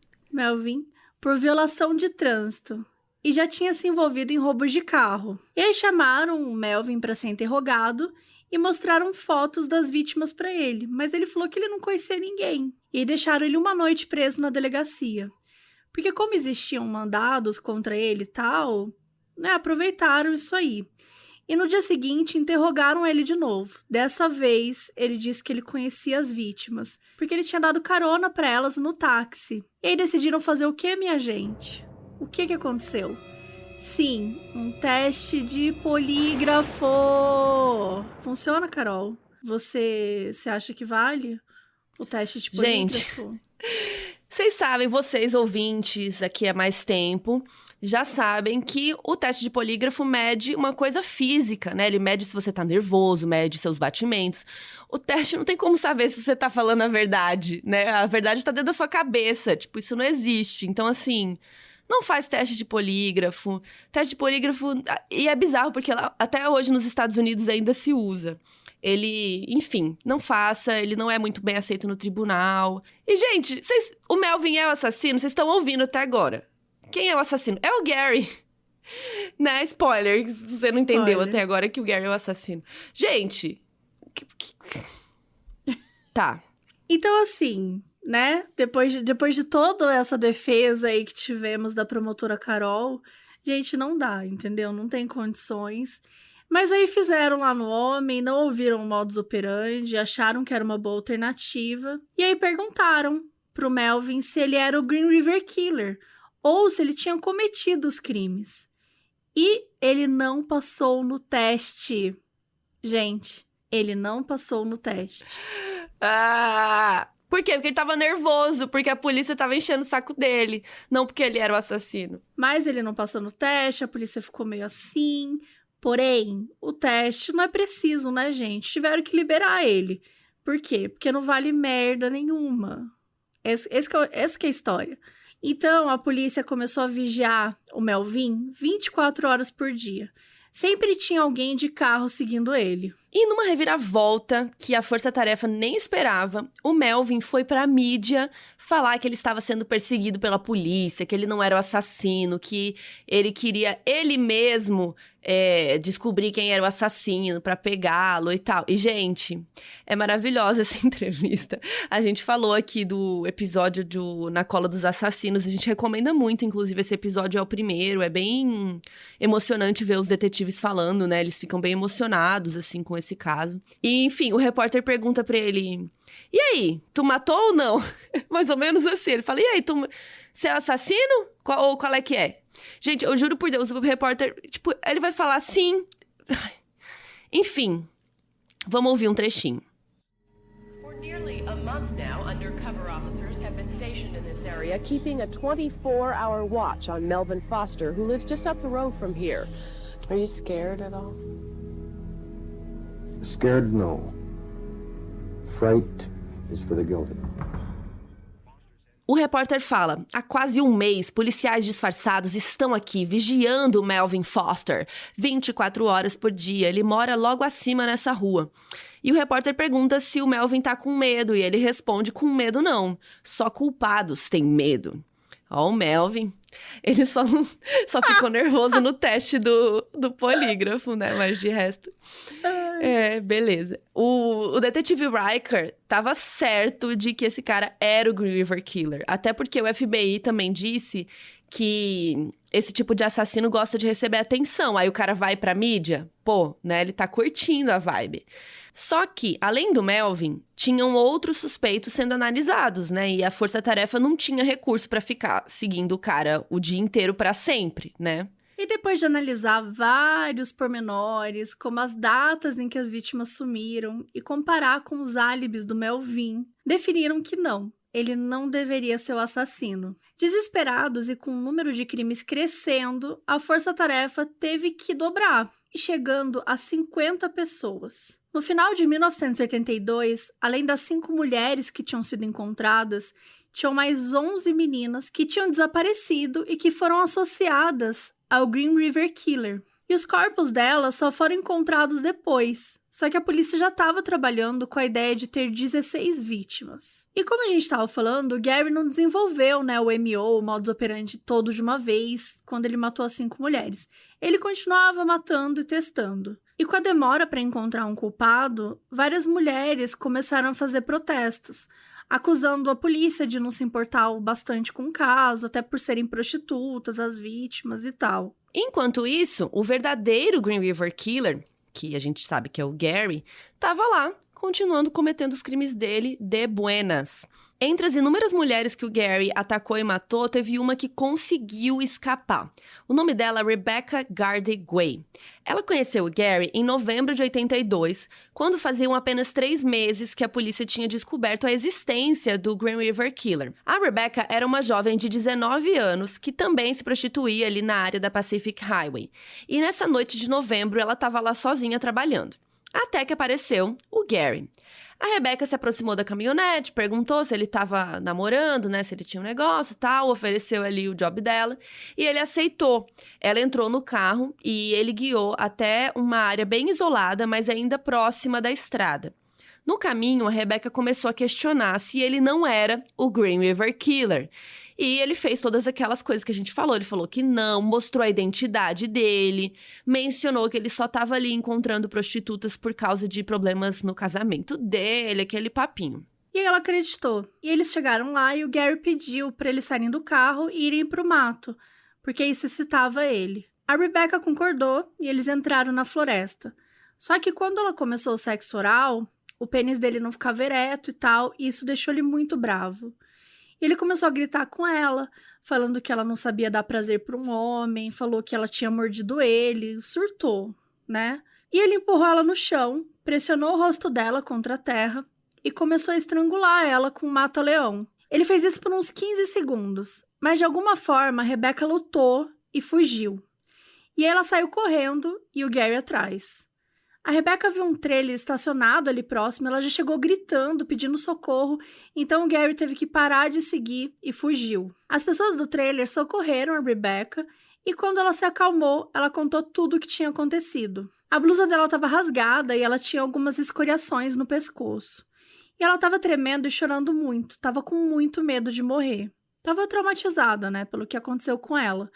por violação de trânsito. E já tinha se envolvido em roubos de carro. E aí chamaram o Melvin para ser interrogado e mostraram fotos das vítimas para ele, mas ele falou que ele não conhecia ninguém. E aí deixaram ele uma noite preso na delegacia. Porque como existiam mandados contra ele e tal, né, aproveitaram isso aí. E no dia seguinte interrogaram ele de novo. Dessa vez, ele disse que ele conhecia as vítimas, porque ele tinha dado carona para elas no táxi. E aí decidiram fazer o quê, minha gente? O que aconteceu? Sim, um teste de polígrafo. Funciona, Carol? Você acha que vale o teste de polígrafo? Gente, vocês sabem, vocês ouvintes aqui há mais tempo, já sabem que o teste de polígrafo mede uma coisa física, né? Ele mede se você tá nervoso, mede seus batimentos. O teste não tem como saber se você tá falando a verdade, né? A verdade tá dentro da sua cabeça. Tipo, isso não existe. Então, assim, não faz teste de polígrafo. Teste de polígrafo... E é bizarro, porque até hoje nos Estados Unidos ainda se usa. Ele, enfim, não faça, ele não é muito bem aceito no tribunal. E, gente, o Melvin é o assassino? Vocês estão ouvindo até agora. Quem é o assassino? É o Gary. Né? Spoiler, se você não entendeu até agora que o Gary é o assassino. Gente... Tá. Então, assim, né? Depois de toda essa defesa aí que tivemos da promotora Carol, gente, não dá, entendeu? Não tem condições. Mas aí fizeram lá no homem, não ouviram o modus operandi, acharam que era uma boa alternativa. E aí perguntaram pro Melvin se ele era o Green River Killer, ou se ele tinha cometido os crimes. E ele não passou no teste. Gente, ele não passou no teste. Por quê? Porque ele tava nervoso, porque a polícia tava enchendo o saco dele, não porque ele era o assassino. Mas ele não passou no teste, a polícia ficou meio assim. Porém, o teste não é preciso, né, gente? Tiveram que liberar ele. Por quê? Porque não vale merda nenhuma. Essa que é a história. Então, a polícia começou a vigiar o Melvin 24 horas por dia. Sempre tinha alguém de carro seguindo ele. E numa reviravolta que a força-tarefa nem esperava, o Melvin foi pra mídia falar que ele estava sendo perseguido pela polícia, que ele não era o assassino, que ele queria ele mesmo descobrir quem era o assassino pra pegá-lo e tal. E, gente, é maravilhosa essa entrevista. A gente falou aqui do episódio Na Cola dos Assassinos, a gente recomenda muito, inclusive esse episódio é o primeiro, é bem emocionante ver os detetives falando, né? Eles ficam bem emocionados, assim, com esse caso. E, enfim, o repórter pergunta pra ele... E aí, tu matou ou não? Mais ou menos assim. Ele fala, e aí, você é assassino? Qual é que é? Gente, eu juro por Deus, o repórter, tipo, ele vai falar sim. Enfim, vamos ouvir um trechinho. For nearly a month now, undercover officers have been stationed in this area, keeping a 24-hour watch on Melvin Foster, who lives just up the road from here. Are you scared at all? Scared, no. Fright is for the guilty. O repórter fala, há quase um mês, policiais disfarçados estão aqui vigiando o Melvin Foster. 24 horas por dia, ele mora logo acima nessa rua. E o repórter pergunta se o Melvin tá com medo, e ele responde, com medo não, só culpados têm medo. Ó, o Melvin, ele só ficou nervoso no teste do polígrafo, né? Mas de resto, beleza. O detetive Riker tava certo de que esse cara era o Green River Killer. Até porque o FBI também disse que esse tipo de assassino gosta de receber atenção. Aí o cara vai pra mídia, pô, né? Ele tá curtindo a vibe. Só que, além do Melvin, tinham outros suspeitos sendo analisados, né? E a força-tarefa não tinha recurso pra ficar seguindo o cara o dia inteiro pra sempre, né? E depois de analisar vários pormenores, como as datas em que as vítimas sumiram, e comparar com os álibis do Melvin, definiram que não, ele não deveria ser o assassino. Desesperados e com o número de crimes crescendo, a força-tarefa teve que dobrar, e chegando a 50 pessoas. No final de 1982, além das 5 mulheres que tinham sido encontradas, tinham mais 11 meninas que tinham desaparecido e que foram associadas ao Green River Killer. E os corpos delas só foram encontrados depois. Só que a polícia já estava trabalhando com a ideia de ter 16 vítimas. E como a gente estava falando, o Gary não desenvolveu, né, o MO, o modus operandi todo de uma vez, quando ele matou as 5 mulheres. Ele continuava matando e testando. E com a demora para encontrar um culpado, várias mulheres começaram a fazer protestos, acusando a polícia de não se importar bastante com o caso, até por serem prostitutas, as vítimas e tal. Enquanto isso, o verdadeiro Green River Killer, que a gente sabe que é o Gary, tava lá, continuando cometendo os crimes dele de buenas. Entre as inúmeras mulheres que o Gary atacou e matou, teve uma que conseguiu escapar. O nome dela é Rebecca Gardy Way. Ela conheceu o Gary em novembro de 82, quando faziam apenas 3 meses que a polícia tinha descoberto a existência do Green River Killer. A Rebecca era uma jovem de 19 anos que também se prostituía ali na área da Pacific Highway. E nessa noite de novembro, ela estava lá sozinha trabalhando. Até que apareceu o Gary. A Rebecca se aproximou da caminhonete, perguntou se ele estava namorando, né, se ele tinha um negócio e tal, ofereceu ali o job dela, e ele aceitou. Ela entrou no carro e ele guiou até uma área bem isolada, mas ainda próxima da estrada. No caminho, a Rebecca começou a questionar se ele não era o Green River Killer. E ele fez todas aquelas coisas que a gente falou. Ele falou que não, mostrou a identidade dele, mencionou que ele só estava ali encontrando prostitutas por causa de problemas no casamento dele, aquele papinho. E ela acreditou. E eles chegaram lá e o Gary pediu para eles saírem do carro e irem pro mato, porque isso excitava ele. A Rebecca concordou e eles entraram na floresta. Só que quando ela começou o sexo oral, o pênis dele não ficava ereto e tal, e isso deixou ele muito bravo. Ele começou a gritar com ela, falando que ela não sabia dar prazer para um homem, falou que ela tinha mordido ele, surtou, né? E ele empurrou ela no chão, pressionou o rosto dela contra a terra e começou a estrangular ela com um mata-leão. Ele fez isso por uns 15 segundos, mas de alguma forma a Rebecca lutou e fugiu. E ela saiu correndo e o Gary atrás. A Rebecca viu um trailer estacionado ali próximo, ela já chegou gritando, pedindo socorro, então o Gary teve que parar de seguir e fugiu. As pessoas do trailer socorreram a Rebecca e quando ela se acalmou, ela contou tudo o que tinha acontecido. A blusa dela estava rasgada e ela tinha algumas escoriações no pescoço. E ela estava tremendo e chorando muito, estava com muito medo de morrer. Estava traumatizada, né, pelo que aconteceu com ela.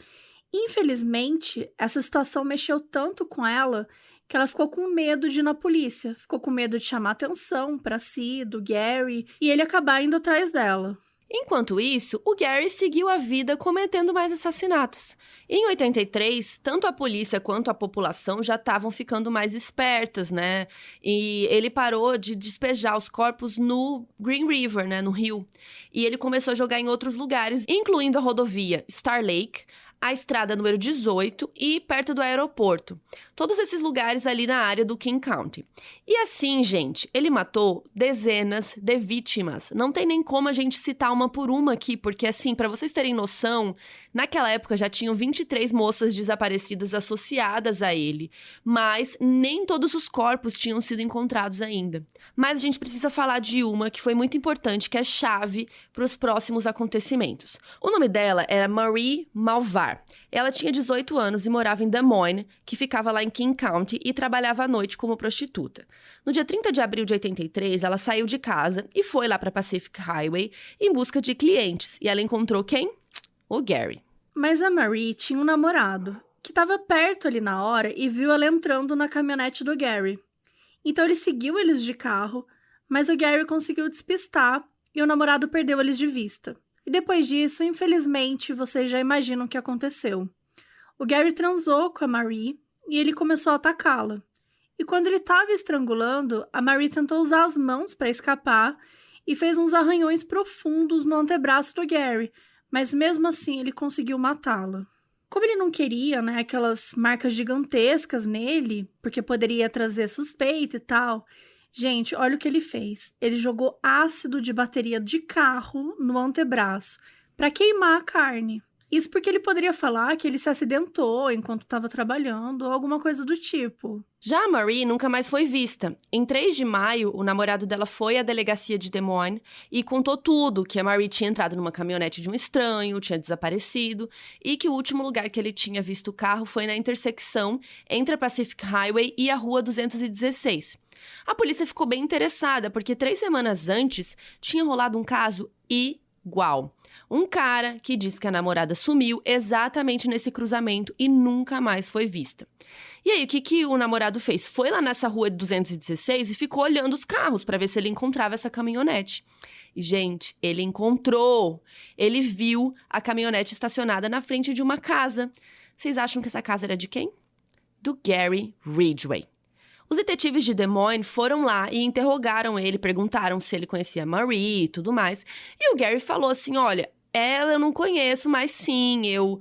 Infelizmente, essa situação mexeu tanto com ela que ela ficou com medo de ir na polícia, ficou com medo de chamar atenção para si, do Gary, e ele acabar indo atrás dela. Enquanto isso, o Gary seguiu a vida cometendo mais assassinatos. Em 83, tanto a polícia quanto a população já estavam ficando mais espertas, né? E ele parou de despejar os corpos no Green River, né? No rio. E ele começou a jogar em outros lugares, incluindo a rodovia Star Lake, a estrada número 18 e perto do aeroporto. Todos esses lugares ali na área do King County. E assim, gente, ele matou dezenas de vítimas. Não tem nem como a gente citar uma por uma aqui, porque assim, para vocês terem noção, naquela época já tinham 23 moças desaparecidas associadas a ele, mas nem todos os corpos tinham sido encontrados ainda. Mas a gente precisa falar de uma que foi muito importante, que é chave para os próximos acontecimentos. O nome dela era Marie Malvar. Ela tinha 18 anos e morava em Des Moines, que ficava lá em King County, e trabalhava à noite como prostituta. No dia 30 de abril de 83, ela saiu de casa e foi lá para Pacific Highway em busca de clientes. E ela encontrou quem? O Gary. Mas a Marie tinha um namorado, que estava perto ali na hora e viu ela entrando na caminhonete do Gary. Então ele seguiu eles de carro, mas o Gary conseguiu despistar e o namorado perdeu eles de vista. E depois disso, infelizmente, vocês já imaginam o que aconteceu. O Gary transou com a Marie e ele começou a atacá-la. E quando ele estava estrangulando, a Marie tentou usar as mãos para escapar e fez uns arranhões profundos no antebraço do Gary, mas mesmo assim ele conseguiu matá-la. Como ele não queria, né, aquelas marcas gigantescas nele, porque poderia trazer suspeita e tal, gente, olha o que ele fez. Ele jogou ácido de bateria de carro no antebraço para queimar a carne. Isso porque ele poderia falar que ele se acidentou enquanto estava trabalhando ou alguma coisa do tipo. Já a Marie nunca mais foi vista. Em 3 de maio, o namorado dela foi à delegacia de Des Moines e contou tudo, que a Marie tinha entrado numa caminhonete de um estranho, tinha desaparecido e que o último lugar que ele tinha visto o carro foi na intersecção entre a Pacific Highway e a Rua 216. A polícia ficou bem interessada, porque 3 semanas antes tinha rolado um caso igual. Um cara que disse que a namorada sumiu exatamente nesse cruzamento e nunca mais foi vista. E aí, o que o namorado fez? Foi lá nessa rua 216 e ficou olhando os carros para ver se ele encontrava essa caminhonete. E, gente, ele encontrou. Ele viu a caminhonete estacionada na frente de uma casa. Vocês acham que essa casa era de quem? Do Gary Ridgway. Os detetives de Des Moines foram lá e interrogaram ele, perguntaram se ele conhecia a Marie e tudo mais. E o Gary falou assim, olha, ela eu não conheço, mas sim, eu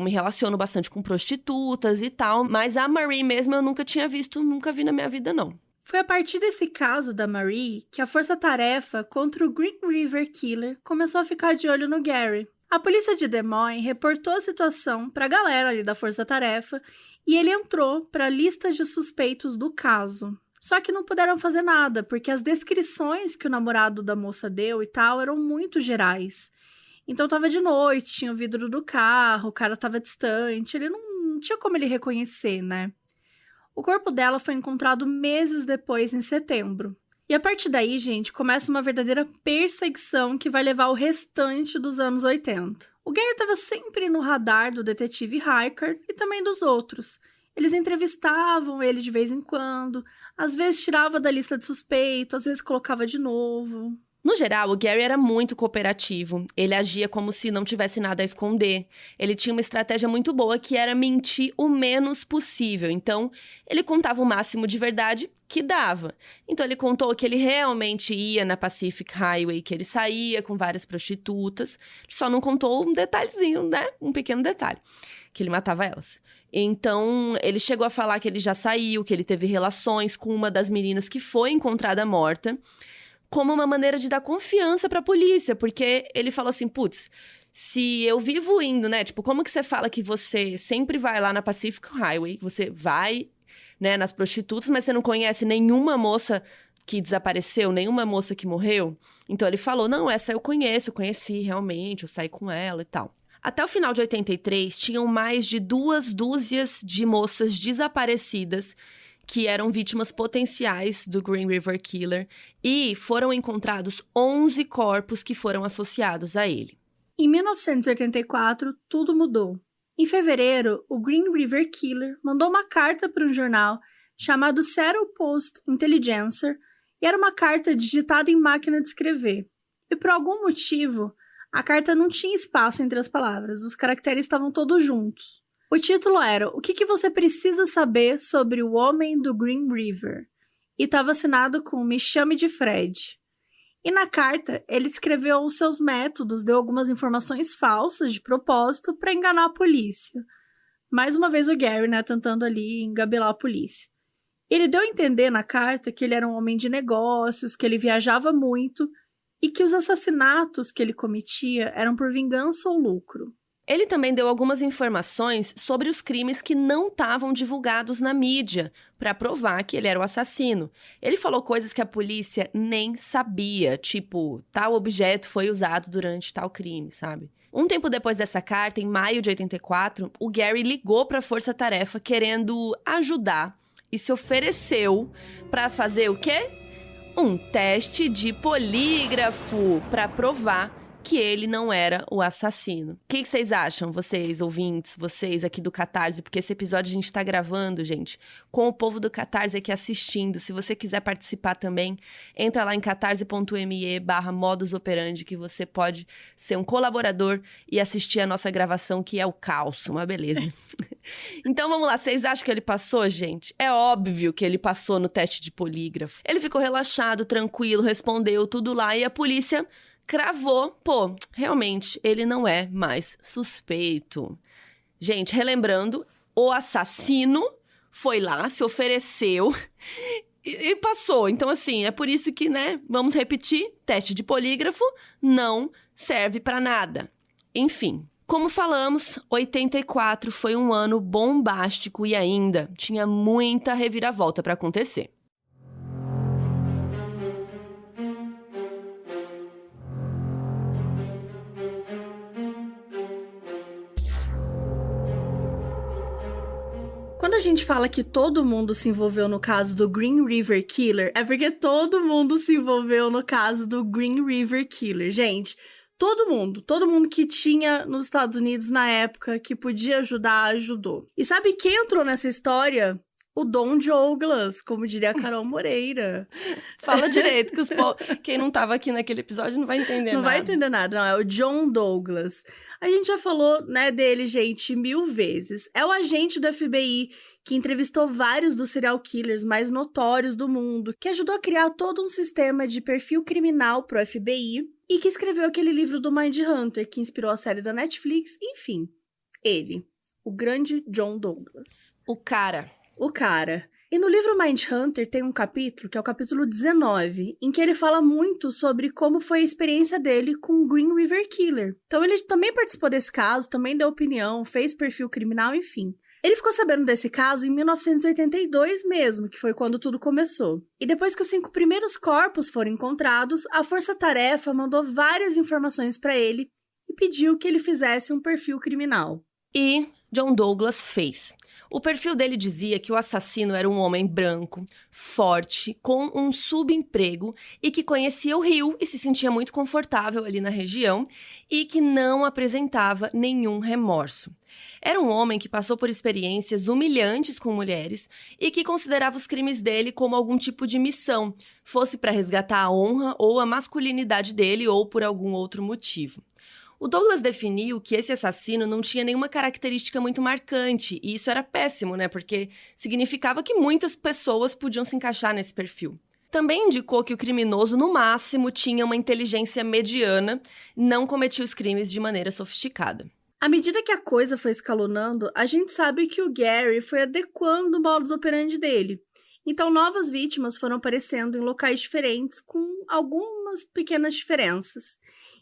me relaciono bastante com prostitutas e tal, mas a Marie mesmo eu nunca tinha visto, nunca vi na minha vida, não. Foi a partir desse caso da Marie que a força-tarefa contra o Green River Killer começou a ficar de olho no Gary. A polícia de Des Moines reportou a situação para a galera ali da força-tarefa e ele entrou para a lista de suspeitos do caso. Só que não puderam fazer nada, porque as descrições que o namorado da moça deu e tal eram muito gerais. Então tava de noite, tinha o vidro do carro, o cara tava distante, ele não tinha como ele reconhecer, né? O corpo dela foi encontrado meses depois, em setembro. E a partir daí, gente, começa uma verdadeira perseguição que vai levar o restante dos anos 80. O Gary estava sempre no radar do detetive Reichert e também dos outros. Eles entrevistavam ele de vez em quando, às vezes tirava da lista de suspeito, às vezes colocava de novo. No geral, o Gary era muito cooperativo. Ele agia como se não tivesse nada a esconder. Ele tinha uma estratégia muito boa que era mentir o menos possível. Então, ele contava o máximo de verdade que dava. Então, ele contou que ele realmente ia na Pacific Highway, que ele saía com várias prostitutas. Só não contou um detalhezinho, né? Um pequeno detalhe. Que ele matava elas. Então, ele chegou a falar que ele já saiu, que ele teve relações com uma das meninas que foi encontrada morta, como uma maneira de dar confiança pra polícia, porque ele falou assim, putz, se eu vivo indo, né, tipo, como que você fala que você sempre vai lá na Pacific Highway, você vai, né, nas prostitutas, mas você não conhece nenhuma moça que desapareceu, nenhuma moça que morreu? Então ele falou, não, essa eu conheci realmente, eu saí com ela e tal. Até o final de 83, tinham mais de 2 dúzias de moças desaparecidas que eram vítimas potenciais do Green River Killer, e foram encontrados 11 corpos que foram associados a ele. Em 1984, tudo mudou. Em fevereiro, o Green River Killer mandou uma carta para um jornal chamado Seattle Post Intelligencer, e era uma carta digitada em máquina de escrever. E por algum motivo, a carta não tinha espaço entre as palavras, os caracteres estavam todos juntos. O título era O que você precisa saber sobre o homem do Green River? E estava assinado com Me chame de Fred. E na carta, ele descreveu os seus métodos, deu algumas informações falsas de propósito para enganar a polícia. Mais uma vez o Gary, né, tentando ali engabelar a polícia. Ele deu a entender na carta que ele era um homem de negócios, que ele viajava muito e que os assassinatos que ele cometia eram por vingança ou lucro. Ele também deu algumas informações sobre os crimes que não estavam divulgados na mídia, para provar que ele era o assassino. Ele falou coisas que a polícia nem sabia, tipo, tal objeto foi usado durante tal crime, sabe? Um tempo depois dessa carta, em maio de 84, o Gary ligou para a Força Tarefa querendo ajudar e se ofereceu para fazer o quê? Um teste de polígrafo para provar que ele não era o assassino. O que vocês acham, vocês ouvintes, vocês aqui do Catarse? Porque esse episódio a gente tá gravando, gente, com o povo do Catarse aqui assistindo. Se você quiser participar também, entra lá em catarse.me/modusoperandi que você pode ser um colaborador e assistir a nossa gravação, que é o caos, uma beleza. Então vamos lá, vocês acham que ele passou, gente? É óbvio que ele passou no teste de polígrafo. Ele ficou relaxado, tranquilo, respondeu tudo lá e a polícia cravou, pô, realmente, ele não é mais suspeito. Gente, relembrando, o assassino foi lá, se ofereceu e passou. Então, assim, é por isso que, né, vamos repetir, teste de polígrafo não serve pra nada. Enfim, como falamos, 84 foi um ano bombástico e ainda tinha muita reviravolta pra acontecer. Quando a gente fala que todo mundo se envolveu no caso do Green River Killer, é porque todo mundo se envolveu no caso do Green River Killer. Gente, todo mundo que tinha nos Estados Unidos na época, que podia ajudar, ajudou. E sabe quem entrou nessa história? O Don Douglas, como diria a Carol Moreira. Fala direito, que quem não tava aqui naquele episódio não vai entender nada. Não vai entender nada, não. É o John Douglas. A gente já falou, né, dele, gente, 1000 vezes. É o agente do FBI que entrevistou vários dos serial killers mais notórios do mundo, que ajudou a criar todo um sistema de perfil criminal pro FBI e que escreveu aquele livro do Mindhunter, que inspirou a série da Netflix. Enfim, ele, o grande John Douglas. O cara. E no livro Mindhunter tem um capítulo, que é o capítulo 19, em que ele fala muito sobre como foi a experiência dele com o Green River Killer. Então ele também participou desse caso, também deu opinião, fez perfil criminal, enfim. Ele ficou sabendo desse caso em 1982 mesmo, que foi quando tudo começou. E depois que os 5 primeiros corpos foram encontrados, a Força Tarefa mandou várias informações para ele e pediu que ele fizesse um perfil criminal. E John Douglas fez. O perfil dele dizia que o assassino era um homem branco, forte, com um subemprego e que conhecia o rio e se sentia muito confortável ali na região e que não apresentava nenhum remorso. Era um homem que passou por experiências humilhantes com mulheres e que considerava os crimes dele como algum tipo de missão, fosse para resgatar a honra ou a masculinidade dele ou por algum outro motivo. O Douglas definiu que esse assassino não tinha nenhuma característica muito marcante, e isso era péssimo, né? Porque significava que muitas pessoas podiam se encaixar nesse perfil. Também indicou que o criminoso, no máximo, tinha uma inteligência mediana, não cometia os crimes de maneira sofisticada. À medida que a coisa foi escalonando, a gente sabe que o Gary foi adequando o modus operandi dele. Então, novas vítimas foram aparecendo em locais diferentes, com algumas pequenas diferenças.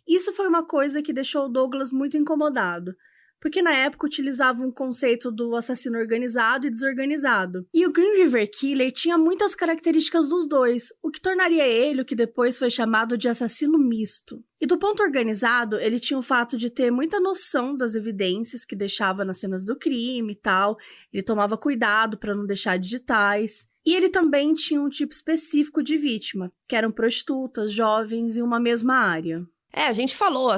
Isso foi uma coisa que deixou o Douglas muito incomodado, porque na época utilizavam um conceito do assassino organizado e desorganizado. E o Green River Killer tinha muitas características dos dois, o que tornaria ele o que depois foi chamado de assassino misto. E do ponto organizado, ele tinha o fato de ter muita noção das evidências que deixava nas cenas do crime e tal, ele tomava cuidado para não deixar digitais. E ele também tinha um tipo específico de vítima, que eram prostitutas, jovens em uma mesma área. A gente falou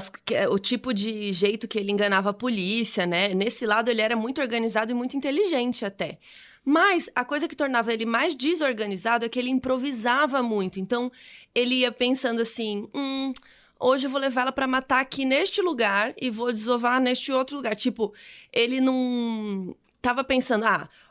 o tipo de jeito que ele enganava a polícia, né? Nesse lado ele era muito organizado e muito inteligente até. Mas a coisa que tornava ele mais desorganizado é que ele improvisava muito. Então ele ia pensando assim, hoje eu vou levar ela pra matar aqui neste lugar e vou desovar neste outro lugar. Tipo, ele não tava pensando,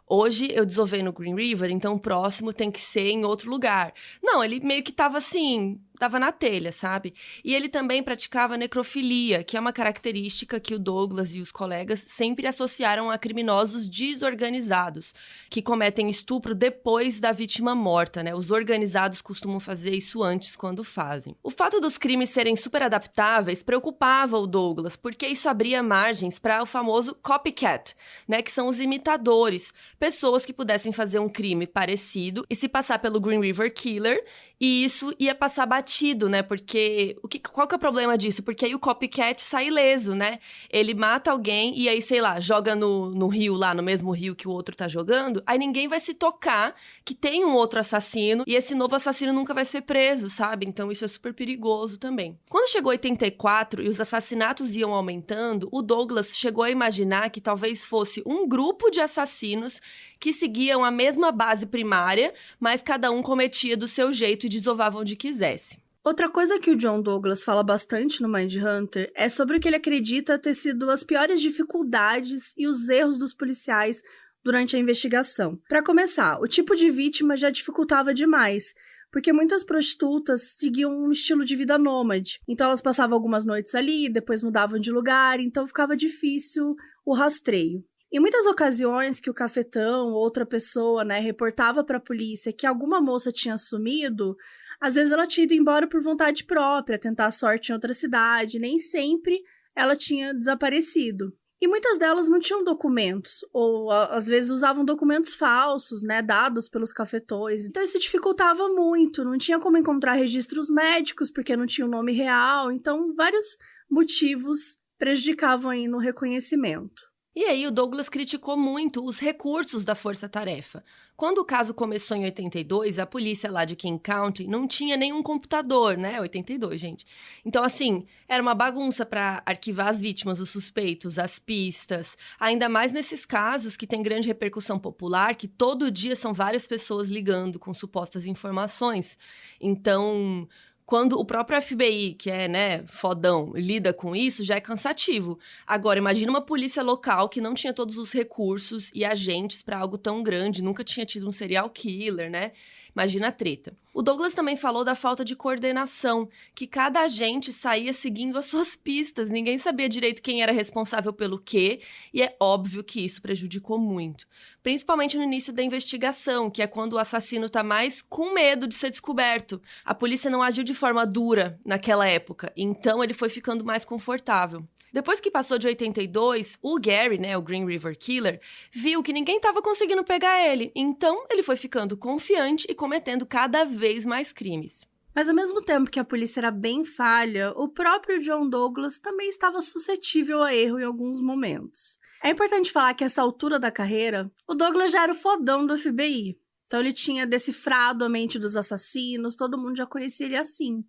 hoje eu desovei no Green River, então o próximo tem que ser em outro lugar. Não, ele meio que tava assim, tava na telha, sabe? E ele também praticava necrofilia, que é uma característica que o Douglas e os colegas sempre associaram a criminosos desorganizados, que cometem estupro depois da vítima morta, né? Os organizados costumam fazer isso antes quando fazem. O fato dos crimes serem super adaptáveis preocupava o Douglas, porque isso abria margens para o famoso copycat, né? Que são os imitadores, pessoas que pudessem fazer um crime parecido e se passar pelo Green River Killer, e isso ia passar batido, né? Porque qual que é o problema disso? Porque aí o copycat sai ileso, né? Ele mata alguém e aí, sei lá, joga no rio lá, no mesmo rio que o outro tá jogando, aí ninguém vai se tocar que tem um outro assassino e esse novo assassino nunca vai ser preso, sabe? Então isso é super perigoso também. Quando chegou 84 e os assassinatos iam aumentando, o Douglas chegou a imaginar que talvez fosse um grupo de assassinos que seguiam a mesma base primária, mas cada um cometia do seu jeito e desovavam onde quisesse. Outra coisa que o John Douglas fala bastante no Mindhunter é sobre o que ele acredita ter sido as piores dificuldades e os erros dos policiais durante a investigação. Para começar, o tipo de vítima já dificultava demais, porque muitas prostitutas seguiam um estilo de vida nômade. Então elas passavam algumas noites ali, depois mudavam de lugar, então ficava difícil o rastreio. Em muitas ocasiões que o cafetão ou outra pessoa, reportava para a polícia que alguma moça tinha sumido, às vezes ela tinha ido embora por vontade própria, tentar a sorte em outra cidade, nem sempre ela tinha desaparecido. E muitas delas não tinham documentos, ou às vezes usavam documentos falsos, dados pelos cafetões. Então isso dificultava muito, não tinha como encontrar registros médicos, porque não tinha o nome real, então vários motivos prejudicavam aí no reconhecimento. E aí o Douglas criticou muito os recursos da força-tarefa. Quando o caso começou em 82, a polícia lá de King County não tinha nenhum computador, né? 82, gente. Então, assim, era uma bagunça para arquivar as vítimas, os suspeitos, as pistas. Ainda mais nesses casos que tem grande repercussão popular, que todo dia são várias pessoas ligando com supostas informações. Então, quando o próprio FBI, que é, né, fodão, lida com isso, já é cansativo. Agora, imagina uma polícia local que não tinha todos os recursos e agentes para algo tão grande, nunca tinha tido um serial killer, né? Imagina a treta. O Douglas também falou da falta de coordenação, que cada agente saía seguindo as suas pistas, ninguém sabia direito quem era responsável pelo quê, e é óbvio que isso prejudicou muito. Principalmente no início da investigação, que é quando o assassino tá mais com medo de ser descoberto. A polícia não agiu de forma dura naquela época, então ele foi ficando mais confortável. Depois que passou de 82, o Gary, né, o Green River Killer, viu que ninguém estava conseguindo pegar ele, então ele foi ficando confiante e cometendo cada vez mais crimes. Mas ao mesmo tempo que a polícia era bem falha, o próprio John Douglas também estava suscetível a erro em alguns momentos. É importante falar que a essa altura da carreira, o Douglas já era o fodão do FBI. Então ele tinha decifrado a mente dos assassinos, todo mundo já conhecia ele assim.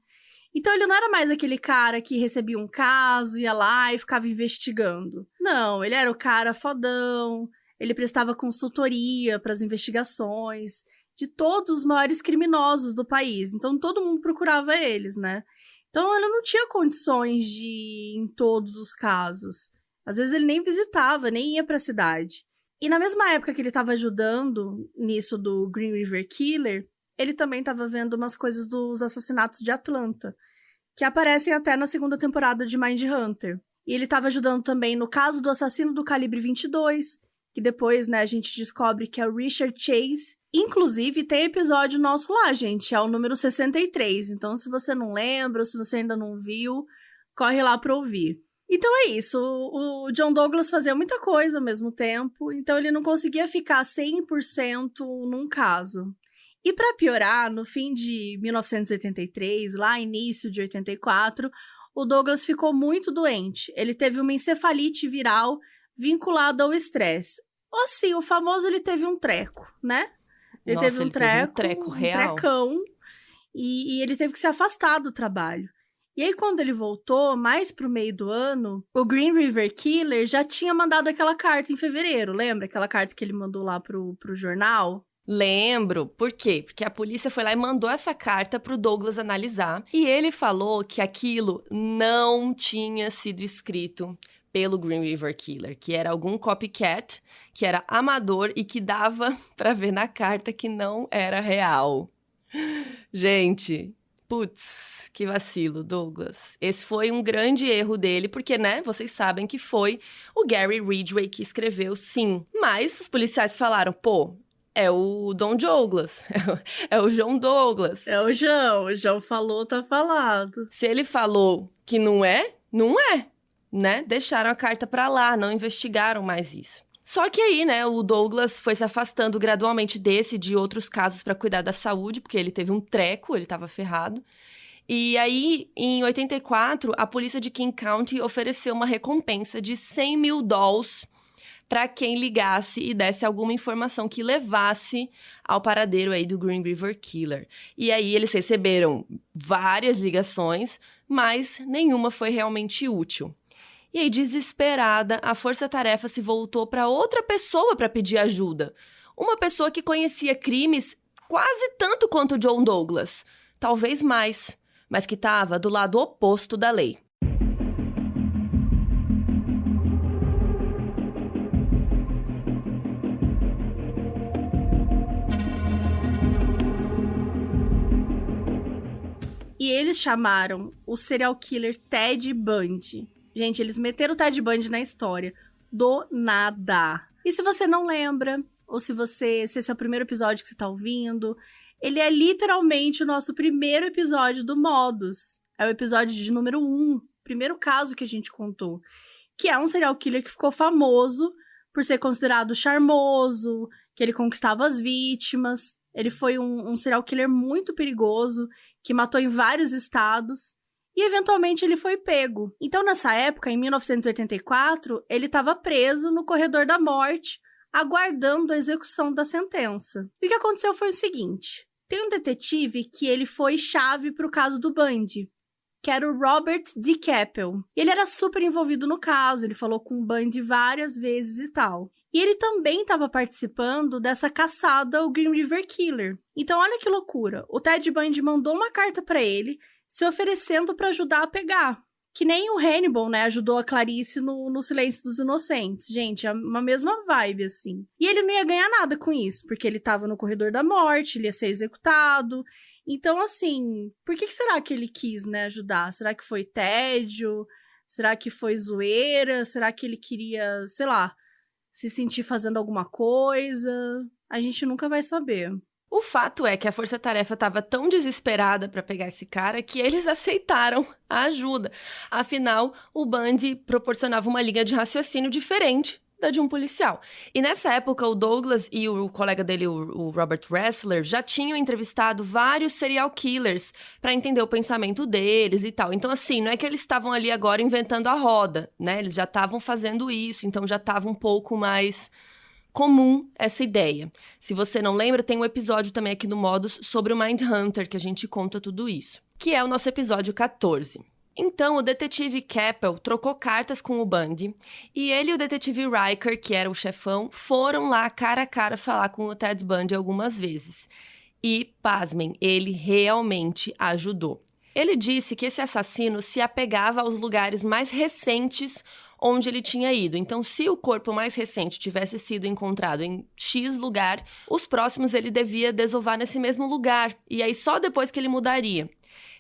Então ele não era mais aquele cara que recebia um caso, ia lá e ficava investigando. Não, ele era o cara fodão, ele prestava consultoria para as investigações de todos os maiores criminosos do país. Então todo mundo procurava eles, né? Então ele não tinha condições de ir em todos os casos. Às vezes ele nem visitava, nem ia para a cidade. E na mesma época que ele estava ajudando nisso do Green River Killer, ele também estava vendo umas coisas dos assassinatos de Atlanta, que aparecem até na segunda temporada de Mindhunter. E ele estava ajudando também no caso do assassino do calibre 22, que depois, né, a gente descobre que é o Richard Chase. Inclusive, tem episódio nosso lá, gente, é o número 63. Então, se você não lembra, ou se você ainda não viu, corre lá para ouvir. Então é isso, o John Douglas fazia muita coisa ao mesmo tempo, então ele não conseguia ficar 100% num caso. E para piorar, no fim de 1983, lá início de 84, o Douglas ficou muito doente. Ele teve uma encefalite viral vinculada ao estresse. Ou assim, o famoso ele teve um treco, né? Ele teve um treco real. Um trecão, e ele teve que se afastar do trabalho. E aí, quando ele voltou, mais pro meio do ano, o Green River Killer já tinha mandado aquela carta em fevereiro, lembra? Aquela carta que ele mandou lá pro jornal? Lembro. Por quê? Porque a polícia foi lá e mandou essa carta pro Douglas analisar. E ele falou que aquilo não tinha sido escrito pelo Green River Killer, que era algum copycat, que era amador e que dava pra ver na carta que não era real. Gente, putz, que vacilo, Douglas. Esse foi um grande erro dele, porque, né, vocês sabem que foi o Gary Ridgway que escreveu, sim. Mas os policiais falaram, pô, é o Don Douglas, é o John Douglas. É o João falou, tá falado. Se ele falou que não é, não é, né? Deixaram a carta pra lá, não investigaram mais isso. Só que aí, né, o Douglas foi se afastando gradualmente desse e de outros casos pra cuidar da saúde, porque ele teve um treco, ele tava ferrado. E aí, em 84, a polícia de King County ofereceu uma recompensa de $100 mil para quem ligasse e desse alguma informação que levasse ao paradeiro aí do Green River Killer. E aí eles receberam várias ligações, mas nenhuma foi realmente útil. E aí, desesperada, a força-tarefa se voltou para outra pessoa para pedir ajuda. Uma pessoa que conhecia crimes quase tanto quanto o John Douglas, talvez mais, mas que estava do lado oposto da lei. E eles chamaram o serial killer Ted Bundy. Gente, eles meteram o Ted Bundy na história. Do nada. E se você não lembra, ou se esse é o primeiro episódio que você tá ouvindo, ele é literalmente o nosso primeiro episódio do Modus. É o episódio de número 1, primeiro caso que a gente contou. Que é um serial killer que ficou famoso por ser considerado charmoso, que ele conquistava as vítimas. Ele foi um serial killer muito perigoso, que matou em vários estados. e eventualmente ele foi pego. Então, nessa época, em 1984, ele estava preso no corredor da morte, aguardando a execução da sentença. E o que aconteceu foi o seguinte: tem um detetive que ele foi chave para o caso do Bundy, que era o Robert D. Keppel. Ele era super envolvido no caso, ele falou com o Bundy várias vezes e tal. E ele também estava participando dessa caçada ao Green River Killer. Então, olha que loucura. O Ted Bundy mandou uma carta para ele, se oferecendo para ajudar a pegar. Que nem o Hannibal, né, ajudou a Clarice no Silêncio dos Inocentes. Gente, é uma mesma vibe, assim. E ele não ia ganhar nada com isso, porque ele tava no corredor da morte, ele ia ser executado. Então, assim, por que será que ele quis, né, ajudar? Será que foi tédio? Será que foi zoeira? Será que ele queria, sei lá, se sentir fazendo alguma coisa? A gente nunca vai saber. O fato é que a força-tarefa estava tão desesperada para pegar esse cara que eles aceitaram a ajuda. Afinal, o Bundy proporcionava uma linha de raciocínio diferente da de um policial. E nessa época, o Douglas e o colega dele, o Robert Ressler, já tinham entrevistado vários serial killers para entender o pensamento deles e tal. Então, assim, não é que eles estavam ali agora inventando a roda, né? Eles já estavam fazendo isso, então já estava um pouco mais comum essa ideia. Se você não lembra, tem um episódio também aqui no Modus sobre o Mindhunter, que a gente conta tudo isso, que é o nosso episódio 14. Então, o detetive Keppel trocou cartas com o Bundy e ele e o detetive Riker, que era o chefão, foram lá cara a cara falar com o Ted Bundy algumas vezes. E, pasmem, ele realmente ajudou. Ele disse que esse assassino se apegava aos lugares mais recentes onde ele tinha ido. Então, se o corpo mais recente tivesse sido encontrado em X lugar, os próximos ele devia desovar nesse mesmo lugar. E aí, só depois que ele mudaria.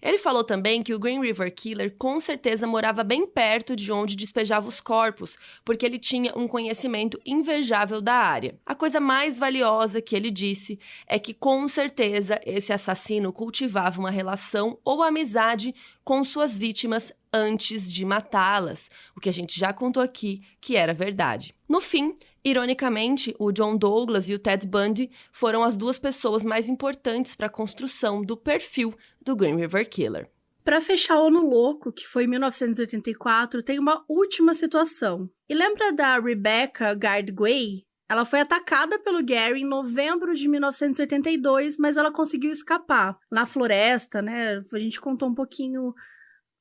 Ele falou também que o Green River Killer com certeza morava bem perto de onde despejava os corpos, porque ele tinha um conhecimento invejável da área. A coisa mais valiosa que ele disse é que com certeza esse assassino cultivava uma relação ou amizade com suas vítimas antes de matá-las, o que a gente já contou aqui que era verdade. No fim, ironicamente, o John Douglas e o Ted Bundy foram as duas pessoas mais importantes para a construção do perfil do Green River Killer. Para fechar o Ano Louco, que foi em 1984, tem uma última situação. E lembra da Rebecca Gardway? Ela foi atacada pelo Gary em novembro de 1982, mas ela conseguiu escapar na floresta, né? A gente contou um pouquinho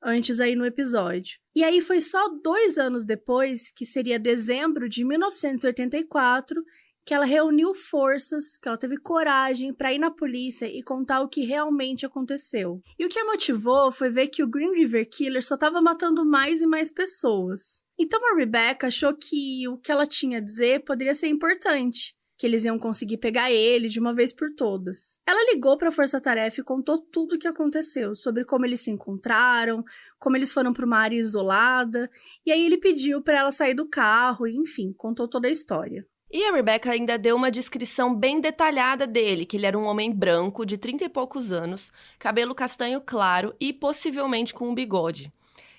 antes aí no episódio. E aí foi só 2 anos depois, que seria dezembro de 1984, que ela reuniu forças, que ela teve coragem para ir na polícia e contar o que realmente aconteceu. E o que a motivou foi ver que o Green River Killer só estava matando mais e mais pessoas. Então a Rebecca achou que o que ela tinha a dizer poderia ser importante, que eles iam conseguir pegar ele de uma vez por todas. Ela ligou para a Força Tarefa e contou tudo o que aconteceu, sobre como eles se encontraram, como eles foram para uma área isolada, e aí ele pediu para ela sair do carro, e enfim, contou toda a história. E a Rebecca ainda deu uma descrição bem detalhada dele, que ele era um homem branco, de 30 e poucos anos, cabelo castanho claro e possivelmente com um bigode.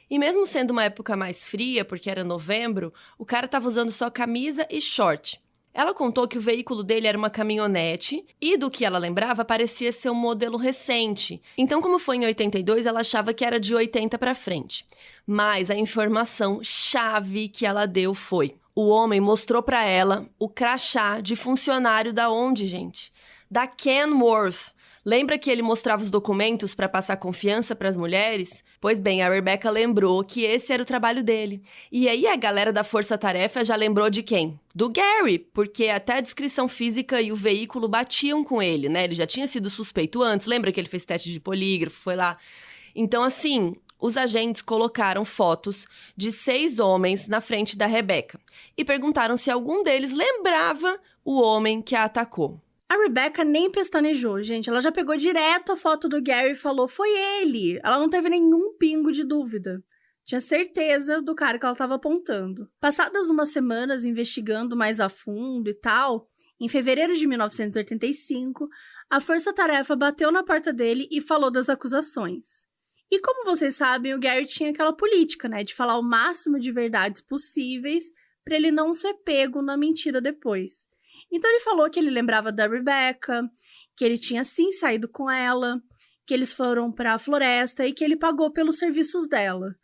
E mesmo sendo uma época mais fria, porque era novembro, o cara estava usando só camisa e short. Ela contou que o veículo dele era uma caminhonete e, do que ela lembrava, parecia ser um modelo recente. Então, como foi em 82, ela achava que era de 80 para frente. Mas a informação chave que ela deu foi: o homem mostrou para ela o crachá de funcionário da onde, gente? Da Kenworth. Lembra que ele mostrava os documentos para passar confiança para as mulheres? Pois bem, a Rebecca lembrou que esse era o trabalho dele. E aí a galera da Força Tarefa já lembrou de quem? Do Gary, porque até a descrição física e o veículo batiam com ele, né? Ele já tinha sido suspeito antes, lembra que ele fez teste de polígrafo, foi lá? Então, assim, os agentes colocaram fotos de 6 homens na frente da Rebecca e perguntaram se algum deles lembrava o homem que a atacou. A Rebecca nem pestanejou, gente. Ela já pegou direto a foto do Gary e falou: foi ele. Ela não teve nenhum pingo de dúvida. Tinha certeza do cara que ela estava apontando. Passadas umas semanas investigando mais a fundo e tal, em fevereiro de 1985, a Força Tarefa bateu na porta dele e falou das acusações. E como vocês sabem, o Gary tinha aquela política, né, de falar o máximo de verdades possíveis para ele não ser pego na mentira depois. Então ele falou que ele lembrava da Rebecca, que ele tinha sim saído com ela, que eles foram para a floresta e que ele pagou pelos serviços dela.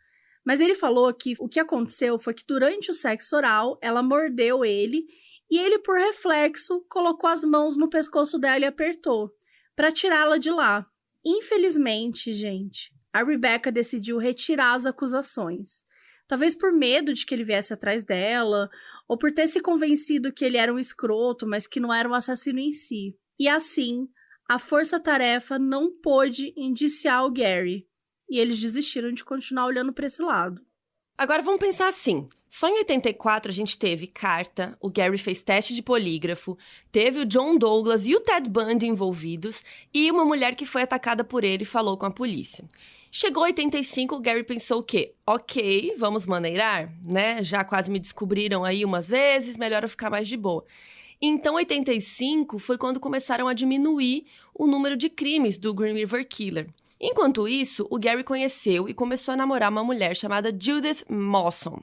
Mas ele falou que o que aconteceu foi que durante o sexo oral, ela mordeu ele e ele, por reflexo, colocou as mãos no pescoço dela e apertou, para tirá-la de lá. Infelizmente, gente, a Rebecca decidiu retirar as acusações. Talvez por medo de que ele viesse atrás dela, ou por ter se convencido que ele era um escroto, mas que não era um assassino em si. E assim, a força-tarefa não pôde indiciar o Gary. E eles desistiram de continuar olhando para esse lado. Agora vamos pensar assim, só em 84 a gente teve carta, o Gary fez teste de polígrafo, teve o John Douglas e o Ted Bundy envolvidos e uma mulher que foi atacada por ele falou com a polícia. Chegou 85, o Gary pensou o quê? Ok, vamos maneirar, né? Já quase me descobriram aí umas vezes, melhor eu ficar mais de boa. Então, 85 foi quando começaram a diminuir o número de crimes do Green River Killer. Enquanto isso, o Gary conheceu e começou a namorar uma mulher chamada Judith Mawson.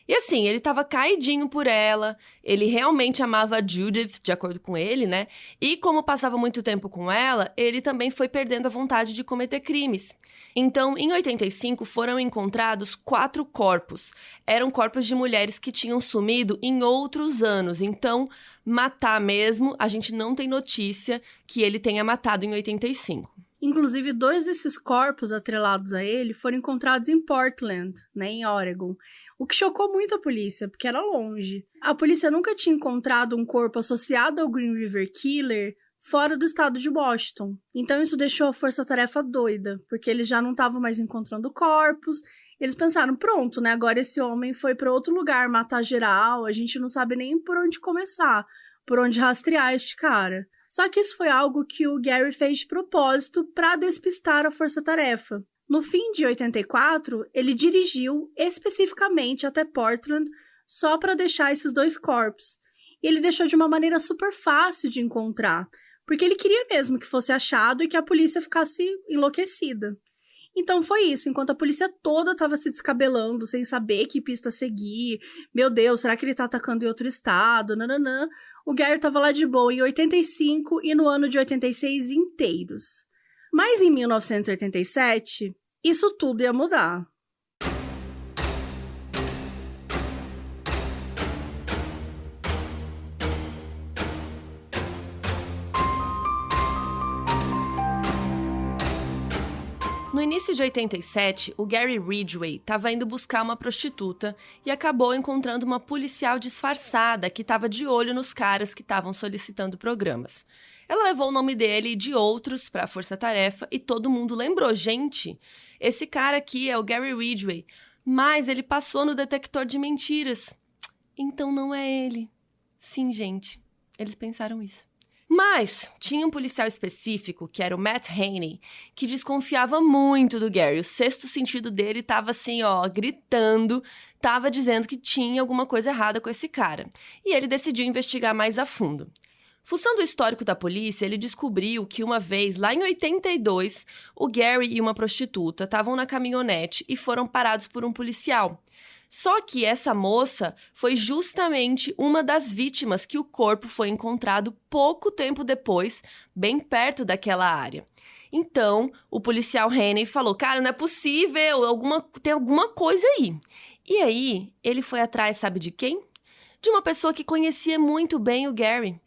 E assim, ele estava caidinho por ela, ele realmente amava a Judith, de acordo com ele, né? E como passava muito tempo com ela, ele também foi perdendo a vontade de cometer crimes. Então, em 85, foram encontrados 4 corpos. Eram corpos de mulheres que tinham sumido em outros anos. Então, matar mesmo, a gente não tem notícia que ele tenha matado em 85. Inclusive, 2 desses corpos atrelados a ele foram encontrados em Portland, né, em Oregon, o que chocou muito a polícia, porque era longe. A polícia nunca tinha encontrado um corpo associado ao Green River Killer fora do estado de Washington. Então isso deixou a força-tarefa doida, porque eles já não estavam mais encontrando corpos. Eles pensaram, pronto, né, agora esse homem foi para outro lugar matar geral, a gente não sabe nem por onde começar, por onde rastrear este cara. Só que isso foi algo que o Gary fez de propósito para despistar a força-tarefa. No fim de 84, ele dirigiu especificamente até Portland só para deixar esses 2 corpos. E ele deixou de uma maneira super fácil de encontrar, porque ele queria mesmo que fosse achado e que a polícia ficasse enlouquecida. Então foi isso, enquanto a polícia toda estava se descabelando, sem saber que pista seguir, meu Deus, será que ele tá atacando em outro estado, nananã, o Gary estava lá de boa em 85 e no ano de 86 inteiros. Mas em 1987, isso tudo ia mudar. No início de 87, o Gary Ridgway estava indo buscar uma prostituta e acabou encontrando uma policial disfarçada que estava de olho nos caras que estavam solicitando programas. Ela levou o nome dele e de outros para a força-tarefa e todo mundo lembrou, gente, esse cara aqui é o Gary Ridgway, mas ele passou no detector de mentiras. Então não é ele. Sim, gente, eles pensaram isso. Mas tinha um policial específico, que era o Matt Haney, que desconfiava muito do Gary. O sexto sentido dele tava assim, ó, gritando, tava dizendo que tinha alguma coisa errada com esse cara. E ele decidiu investigar mais a fundo. Fuçando o histórico da polícia, ele descobriu que uma vez, lá em 82, o Gary e uma prostituta estavam na caminhonete e foram parados por um policial. Só que essa moça foi justamente uma das vítimas que o corpo foi encontrado pouco tempo depois, bem perto daquela área. Então, o policial Haney falou, cara, não é possível, tem alguma coisa aí. E aí, ele foi atrás, sabe de quem? De uma pessoa que conhecia muito bem o Gary.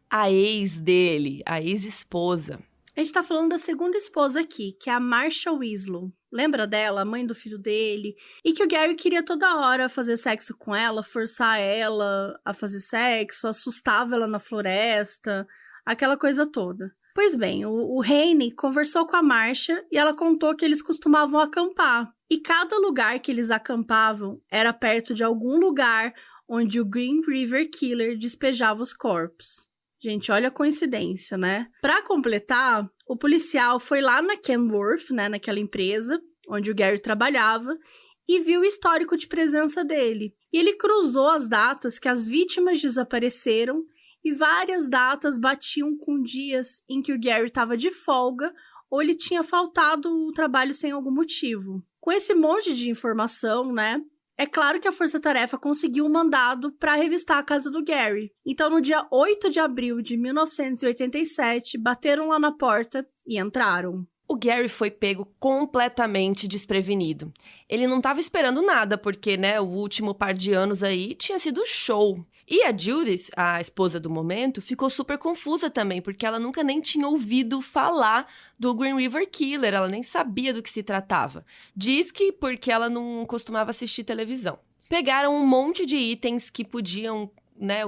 A ex dele, a ex-esposa. A gente tá falando da segunda esposa aqui, que é a Marcia Winslow. Lembra dela, a mãe do filho dele? E que o Gary queria toda hora fazer sexo com ela, forçar ela a fazer sexo, assustava ela na floresta, aquela coisa toda. Pois bem, o Haney conversou com a Marcia e ela contou que eles costumavam acampar. E cada lugar que eles acampavam era perto de algum lugar onde o Green River Killer despejava os corpos. Gente, olha a coincidência, né? Pra completar, o policial foi lá na Kenworth, né, naquela empresa onde o Gary trabalhava, e viu o histórico de presença dele. E ele cruzou as datas que as vítimas desapareceram e várias datas batiam com dias em que o Gary estava de folga ou ele tinha faltado o trabalho sem algum motivo. Com esse monte de informação, né? É claro que a Força-Tarefa conseguiu um mandado para revistar a casa do Gary. Então, no dia 8 de abril de 1987, bateram lá na porta e entraram. O Gary foi pego completamente desprevenido. Ele não estava esperando nada, porque, o último par de anos aí tinha sido show. E a Judith, a esposa do momento, ficou super confusa também, porque ela nunca nem tinha ouvido falar do Green River Killer, ela nem sabia do que se tratava. Diz que porque ela não costumava assistir televisão. Pegaram um monte de itens que podiam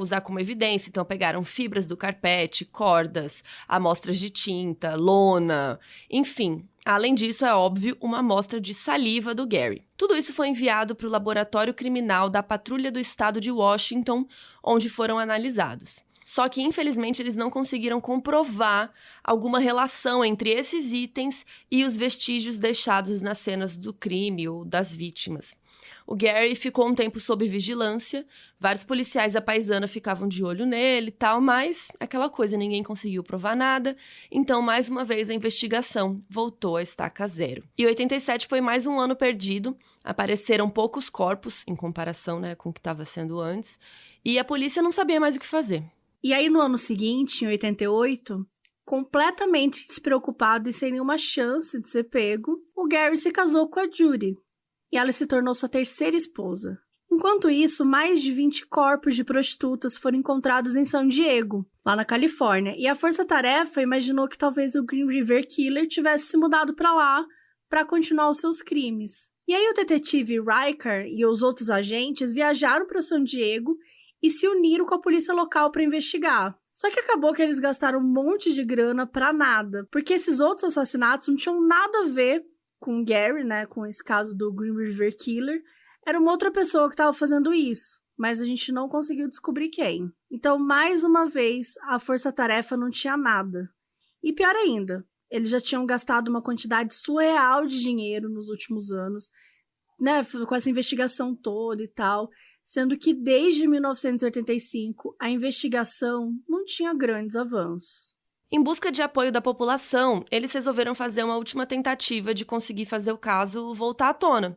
usar como evidência. Então, pegaram fibras do carpete, cordas, amostras de tinta, lona, enfim. Além disso, é óbvio, uma amostra de saliva do Gary. Tudo isso foi enviado para o laboratório criminal da Patrulha do Estado de Washington, onde foram analisados. Só que, infelizmente, eles não conseguiram comprovar alguma relação entre esses itens e os vestígios deixados nas cenas do crime ou das vítimas. O Gary ficou um tempo sob vigilância, vários policiais da paisana ficavam de olho nele e tal, mas aquela coisa, ninguém conseguiu provar nada, então mais uma vez a investigação voltou a estaca zero. E 87 foi mais um ano perdido, apareceram poucos corpos em comparação com o que estava sendo antes, e a polícia não sabia mais o que fazer. E aí no ano seguinte, em 88, completamente despreocupado e sem nenhuma chance de ser pego, o Gary se casou com a Judy. E ela se tornou sua terceira esposa. Enquanto isso, mais de 20 corpos de prostitutas foram encontrados em San Diego, lá na Califórnia, e a Força-Tarefa imaginou que talvez o Green River Killer tivesse se mudado para lá para continuar os seus crimes. E aí o detetive Riker e os outros agentes viajaram para San Diego e se uniram com a polícia local para investigar. Só que acabou que eles gastaram um monte de grana para nada, porque esses outros assassinatos não tinham nada a ver com o Gary, com esse caso do Green River Killer. Era uma outra pessoa que estava fazendo isso, mas a gente não conseguiu descobrir quem. Então, mais uma vez, a Força-Tarefa não tinha nada. E pior ainda, eles já tinham gastado uma quantidade surreal de dinheiro nos últimos anos, com essa investigação toda e tal, sendo que desde 1985 a investigação não tinha grandes avanços. Em busca de apoio da população, eles resolveram fazer uma última tentativa de conseguir fazer o caso voltar à tona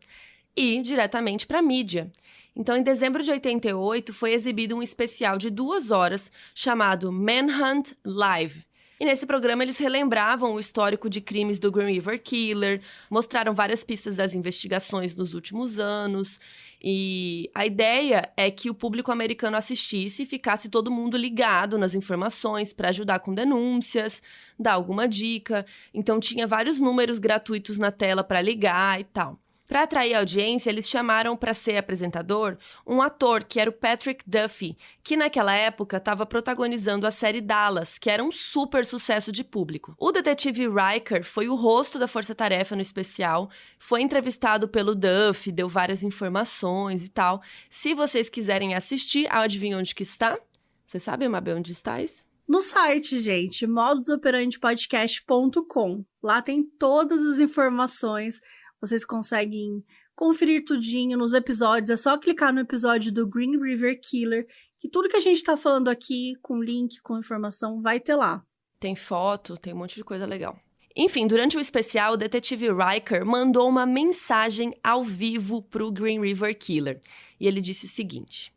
e diretamente para a mídia. Então, em dezembro de 88, foi exibido um especial de 2 horas chamado Manhunt Live. E nesse programa eles relembravam o histórico de crimes do Green River Killer, mostraram várias pistas das investigações nos últimos anos. E a ideia é que o público americano assistisse e ficasse todo mundo ligado nas informações para ajudar com denúncias, dar alguma dica. Então tinha vários números gratuitos na tela para ligar e tal. Para atrair a audiência, eles chamaram para ser apresentador um ator que era o Patrick Duffy, que naquela época estava protagonizando a série Dallas, que era um super sucesso de público. O detetive Riker foi o rosto da Força-Tarefa no especial, foi entrevistado pelo Duffy, deu várias informações e tal. Se vocês quiserem assistir, adivinha onde que está? Você sabe, Mabel, onde está isso? No site, gente, modusoperandipodcast.com. Lá tem todas as informações. Vocês conseguem conferir tudinho nos episódios. É só clicar no episódio do Green River Killer, que tudo que a gente tá falando aqui, com link, com informação, vai ter lá. Tem foto, tem um monte de coisa legal. Enfim, durante o especial, o detetive Riker mandou uma mensagem ao vivo pro Green River Killer. E ele disse o seguinte.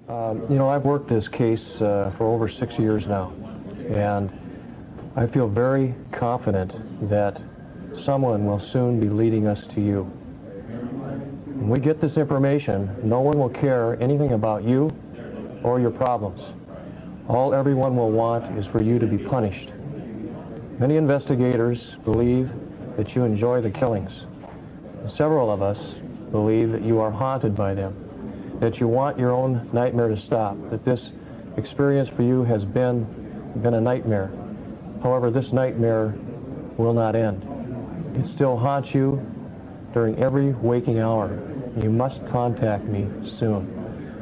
I've worked this case for over 6 years now. And I feel very confident that someone will soon be leading us to you. When we get this information, no one will care anything about you or your problems. All everyone will want is for you to be punished. Many investigators believe that you enjoy the killings. Several of us believe that you are haunted by them, that you want your own nightmare to stop, that this experience for you has been a nightmare. However, this nightmare will not end. It still haunts you during every waking hour. You must contact me soon,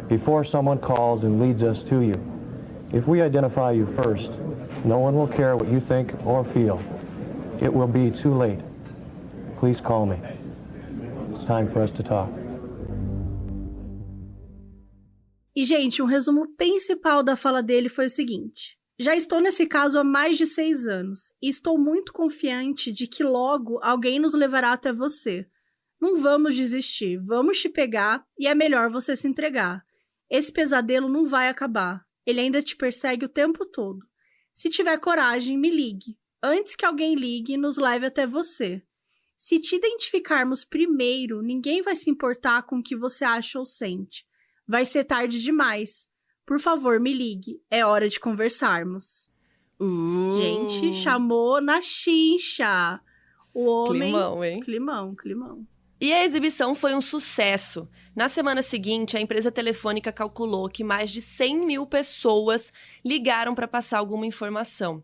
before someone calls and leads us to you. If we identify you first, no one will care what you think or feel. It will be too late. Please call me. It's time for us to talk. E, gente, um resumo principal da fala dele foi o seguinte. Já estou nesse caso há mais de 6 anos e estou muito confiante de que logo alguém nos levará até você. Não vamos desistir, vamos te pegar e é melhor você se entregar. Esse pesadelo não vai acabar, ele ainda te persegue o tempo todo. Se tiver coragem, me ligue. antes que alguém ligue e nos leve até você. Se te identificarmos primeiro, ninguém vai se importar com o que você acha ou sente. Vai ser tarde demais. Por favor, me ligue. É hora de conversarmos. Gente, chamou na chincha. O homem... Climão, hein? Climão. E a exibição foi um sucesso. Na semana seguinte, a empresa telefônica calculou que mais de 100 mil pessoas ligaram para passar alguma informação.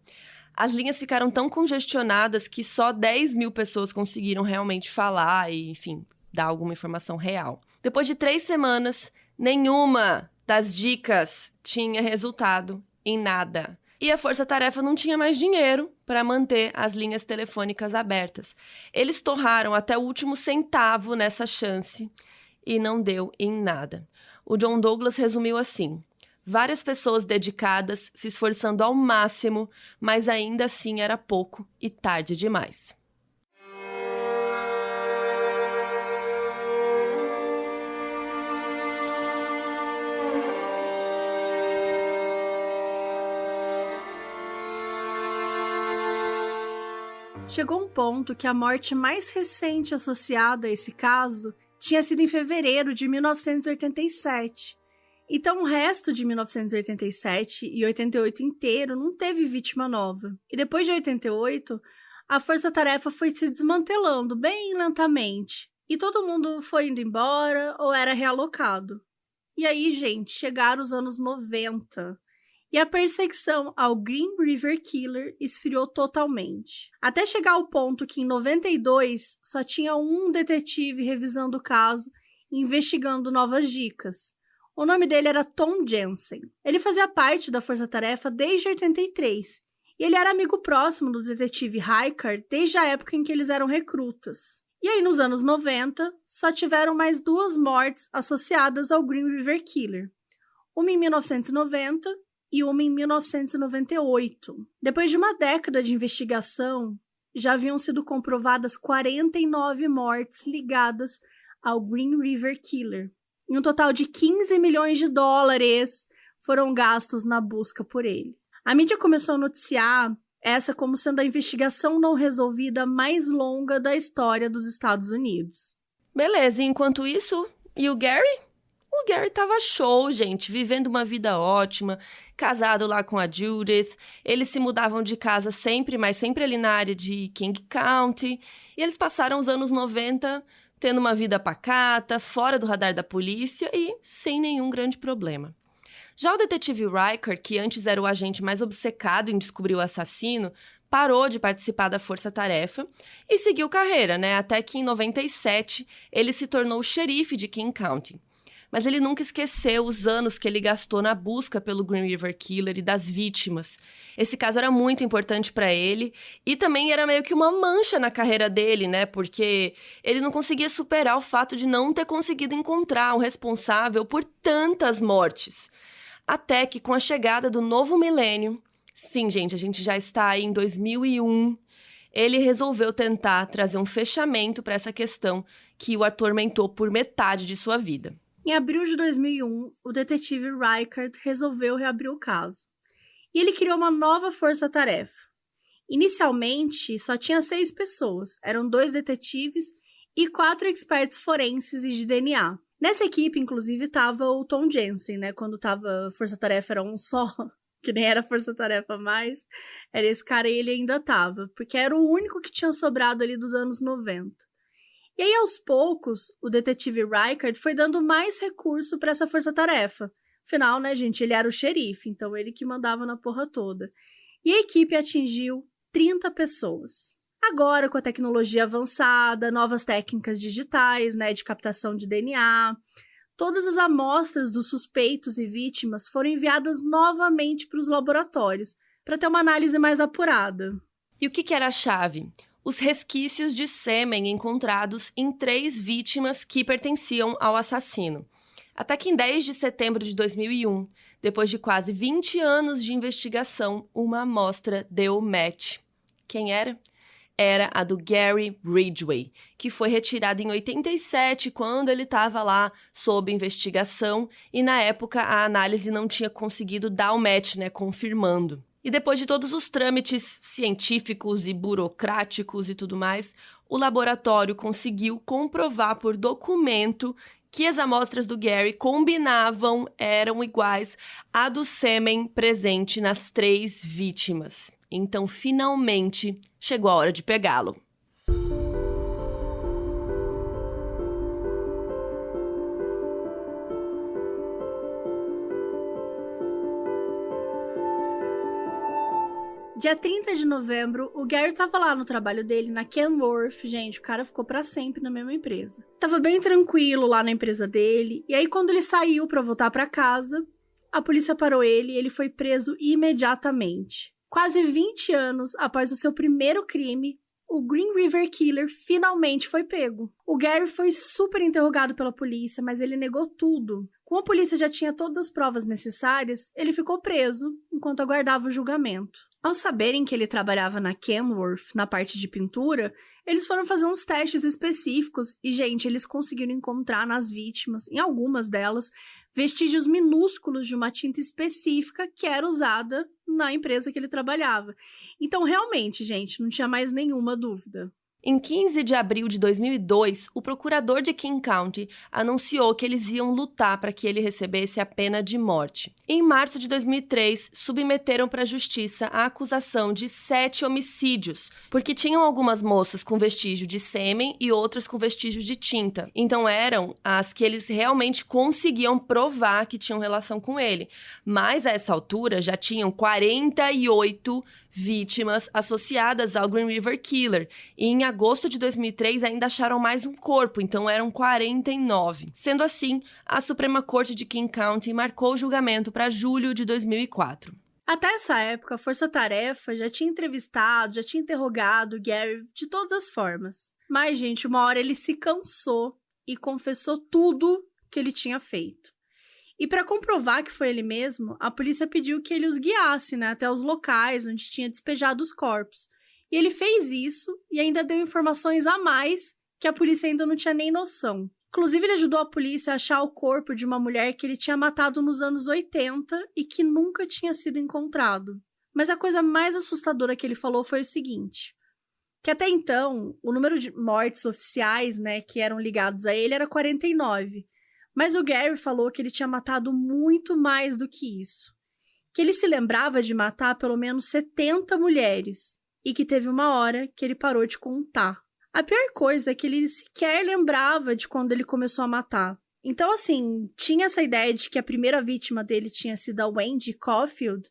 As linhas ficaram tão congestionadas que só 10 mil pessoas conseguiram realmente falar e, enfim, dar alguma informação real. Depois de 3 semanas, nenhuma das dicas tinha resultado em nada. E a Força Tarefa não tinha mais dinheiro para manter as linhas telefônicas abertas. Eles torraram até o último centavo nessa chance e não deu em nada. O John Douglas resumiu assim: várias pessoas dedicadas, se esforçando ao máximo, mas ainda assim era pouco e tarde demais. Chegou um ponto que a morte mais recente associada a esse caso tinha sido em fevereiro de 1987. Então o resto de 1987 e 88 inteiro não teve vítima nova. E depois de 88, a força-tarefa foi se desmantelando bem lentamente. E todo mundo foi indo embora ou era realocado. E aí, gente, chegaram os anos 90. E a perseguição ao Green River Killer esfriou totalmente. Até chegar ao ponto que em 92 só tinha um detetive revisando o caso e investigando novas dicas. O nome dele era Tom Jensen. Ele fazia parte da força-tarefa desde 83. E ele era amigo próximo do detetive Rykard desde a época em que eles eram recrutas. E aí, nos anos 90, só tiveram mais 2 mortes associadas ao Green River Killer. Uma em 1990 e uma em 1998. Depois de uma década de investigação, já haviam sido comprovadas 49 mortes ligadas ao Green River Killer. E um total de 15 milhões de dólares foram gastos na busca por ele. A mídia começou a noticiar essa como sendo a investigação não resolvida mais longa da história dos Estados Unidos. Beleza, e enquanto isso, e o Gary? O Gary tava show, gente, vivendo uma vida ótima, casado lá com a Judith. Eles se mudavam de casa sempre, mas sempre ali na área de King County. E eles passaram os anos 90 tendo uma vida pacata, fora do radar da polícia e sem nenhum grande problema. Já o detetive Rykard, que antes era o agente mais obcecado em descobrir o assassino, parou de participar da força-tarefa e seguiu carreira, né? Até que em 97 ele se tornou o xerife de King County. Mas ele nunca esqueceu os anos que ele gastou na busca pelo Green River Killer e das vítimas. Esse caso era muito importante para ele e também era meio que uma mancha na carreira dele, né? Porque ele não conseguia superar o fato de não ter conseguido encontrar um responsável por tantas mortes. Até que com a chegada do novo milênio, sim, gente, a gente já está aí em 2001, ele resolveu tentar trazer um fechamento para essa questão que o atormentou por metade de sua vida. Em abril de 2001, o detetive Rykard resolveu reabrir o caso. E ele criou uma nova força-tarefa. Inicialmente, só tinha 6 pessoas. Eram 2 detetives e 4 experts forenses e de DNA. Nessa equipe, inclusive, estava o Tom Jensen, né? Quando tava força-tarefa era um só, que nem era força-tarefa mais. Era esse cara e ele ainda tava, porque era o único que tinha sobrado ali dos anos 90. E aí, aos poucos, o detetive Rykard foi dando mais recurso para essa força-tarefa. Afinal, né, gente, ele era o xerife, então ele que mandava na porra toda. E a equipe atingiu 30 pessoas. Agora, com a tecnologia avançada, novas técnicas digitais, né, de captação de DNA, todas as amostras dos suspeitos e vítimas foram enviadas novamente para os laboratórios, para ter uma análise mais apurada. E o que era a chave? Os resquícios de sêmen encontrados em 3 vítimas que pertenciam ao assassino. Até que em 10 de setembro de 2001, depois de quase 20 anos de investigação, uma amostra deu match. Quem era? Era a do Gary Ridgway, que foi retirada em 87, quando ele estava lá sob investigação, e na época a análise não tinha conseguido dar o match, né, confirmando. E depois de todos os trâmites científicos e burocráticos e tudo mais, o laboratório conseguiu comprovar por documento que as amostras do Gary combinavam, eram iguais à do sêmen presente nas 3 vítimas. Então, finalmente, chegou a hora de pegá-lo. Dia 30 de novembro, o Gary tava lá no trabalho dele, na Kenworth. Gente, o cara ficou pra sempre na mesma empresa. Tava bem tranquilo lá na empresa dele, e aí quando ele saiu pra voltar pra casa, a polícia parou ele e ele foi preso imediatamente. Quase 20 anos após o seu primeiro crime, o Green River Killer finalmente foi pego. O Gary foi super interrogado pela polícia, mas ele negou tudo. Como a polícia já tinha todas as provas necessárias, ele ficou preso enquanto aguardava o julgamento. Ao saberem que ele trabalhava na Kenworth, na parte de pintura, eles foram fazer uns testes específicos e, gente, eles conseguiram encontrar nas vítimas, em algumas delas, vestígios minúsculos de uma tinta específica que era usada na empresa que ele trabalhava. Então, realmente, gente, não tinha mais nenhuma dúvida. Em 15 de abril de 2002, o procurador de King County anunciou que eles iam lutar para que ele recebesse a pena de morte. Em março de 2003, submeteram para a justiça a acusação de 7 homicídios, porque tinham algumas moças com vestígio de sêmen e outras com vestígio de tinta. Então eram as que eles realmente conseguiam provar que tinham relação com ele. Mas a essa altura já tinham 48 vítimas associadas ao Green River Killer. E em agosto de 2003 ainda acharam mais um corpo, então eram 49. Sendo assim, a Suprema Corte de King County marcou o julgamento para julho de 2004. Até essa época, a Força Tarefa já tinha entrevistado, já tinha interrogado o Gary de todas as formas. Mas, gente, uma hora ele se cansou e confessou tudo que ele tinha feito. E para comprovar que foi ele mesmo, a polícia pediu que ele os guiasse, até os locais onde tinha despejado os corpos. E ele fez isso e ainda deu informações a mais que a polícia ainda não tinha nem noção. Inclusive, ele ajudou a polícia a achar o corpo de uma mulher que ele tinha matado nos anos 80 e que nunca tinha sido encontrado. Mas a coisa mais assustadora que ele falou foi o seguinte, que até então, o número de mortes oficiais, que eram ligados a ele era 49. Mas o Gary falou que ele tinha matado muito mais do que isso. Que ele se lembrava de matar pelo menos 70 mulheres. E que teve uma hora que ele parou de contar. A pior coisa é que ele sequer lembrava de quando ele começou a matar. Então, assim, tinha essa ideia de que a primeira vítima dele tinha sido a Wendy Caulfield,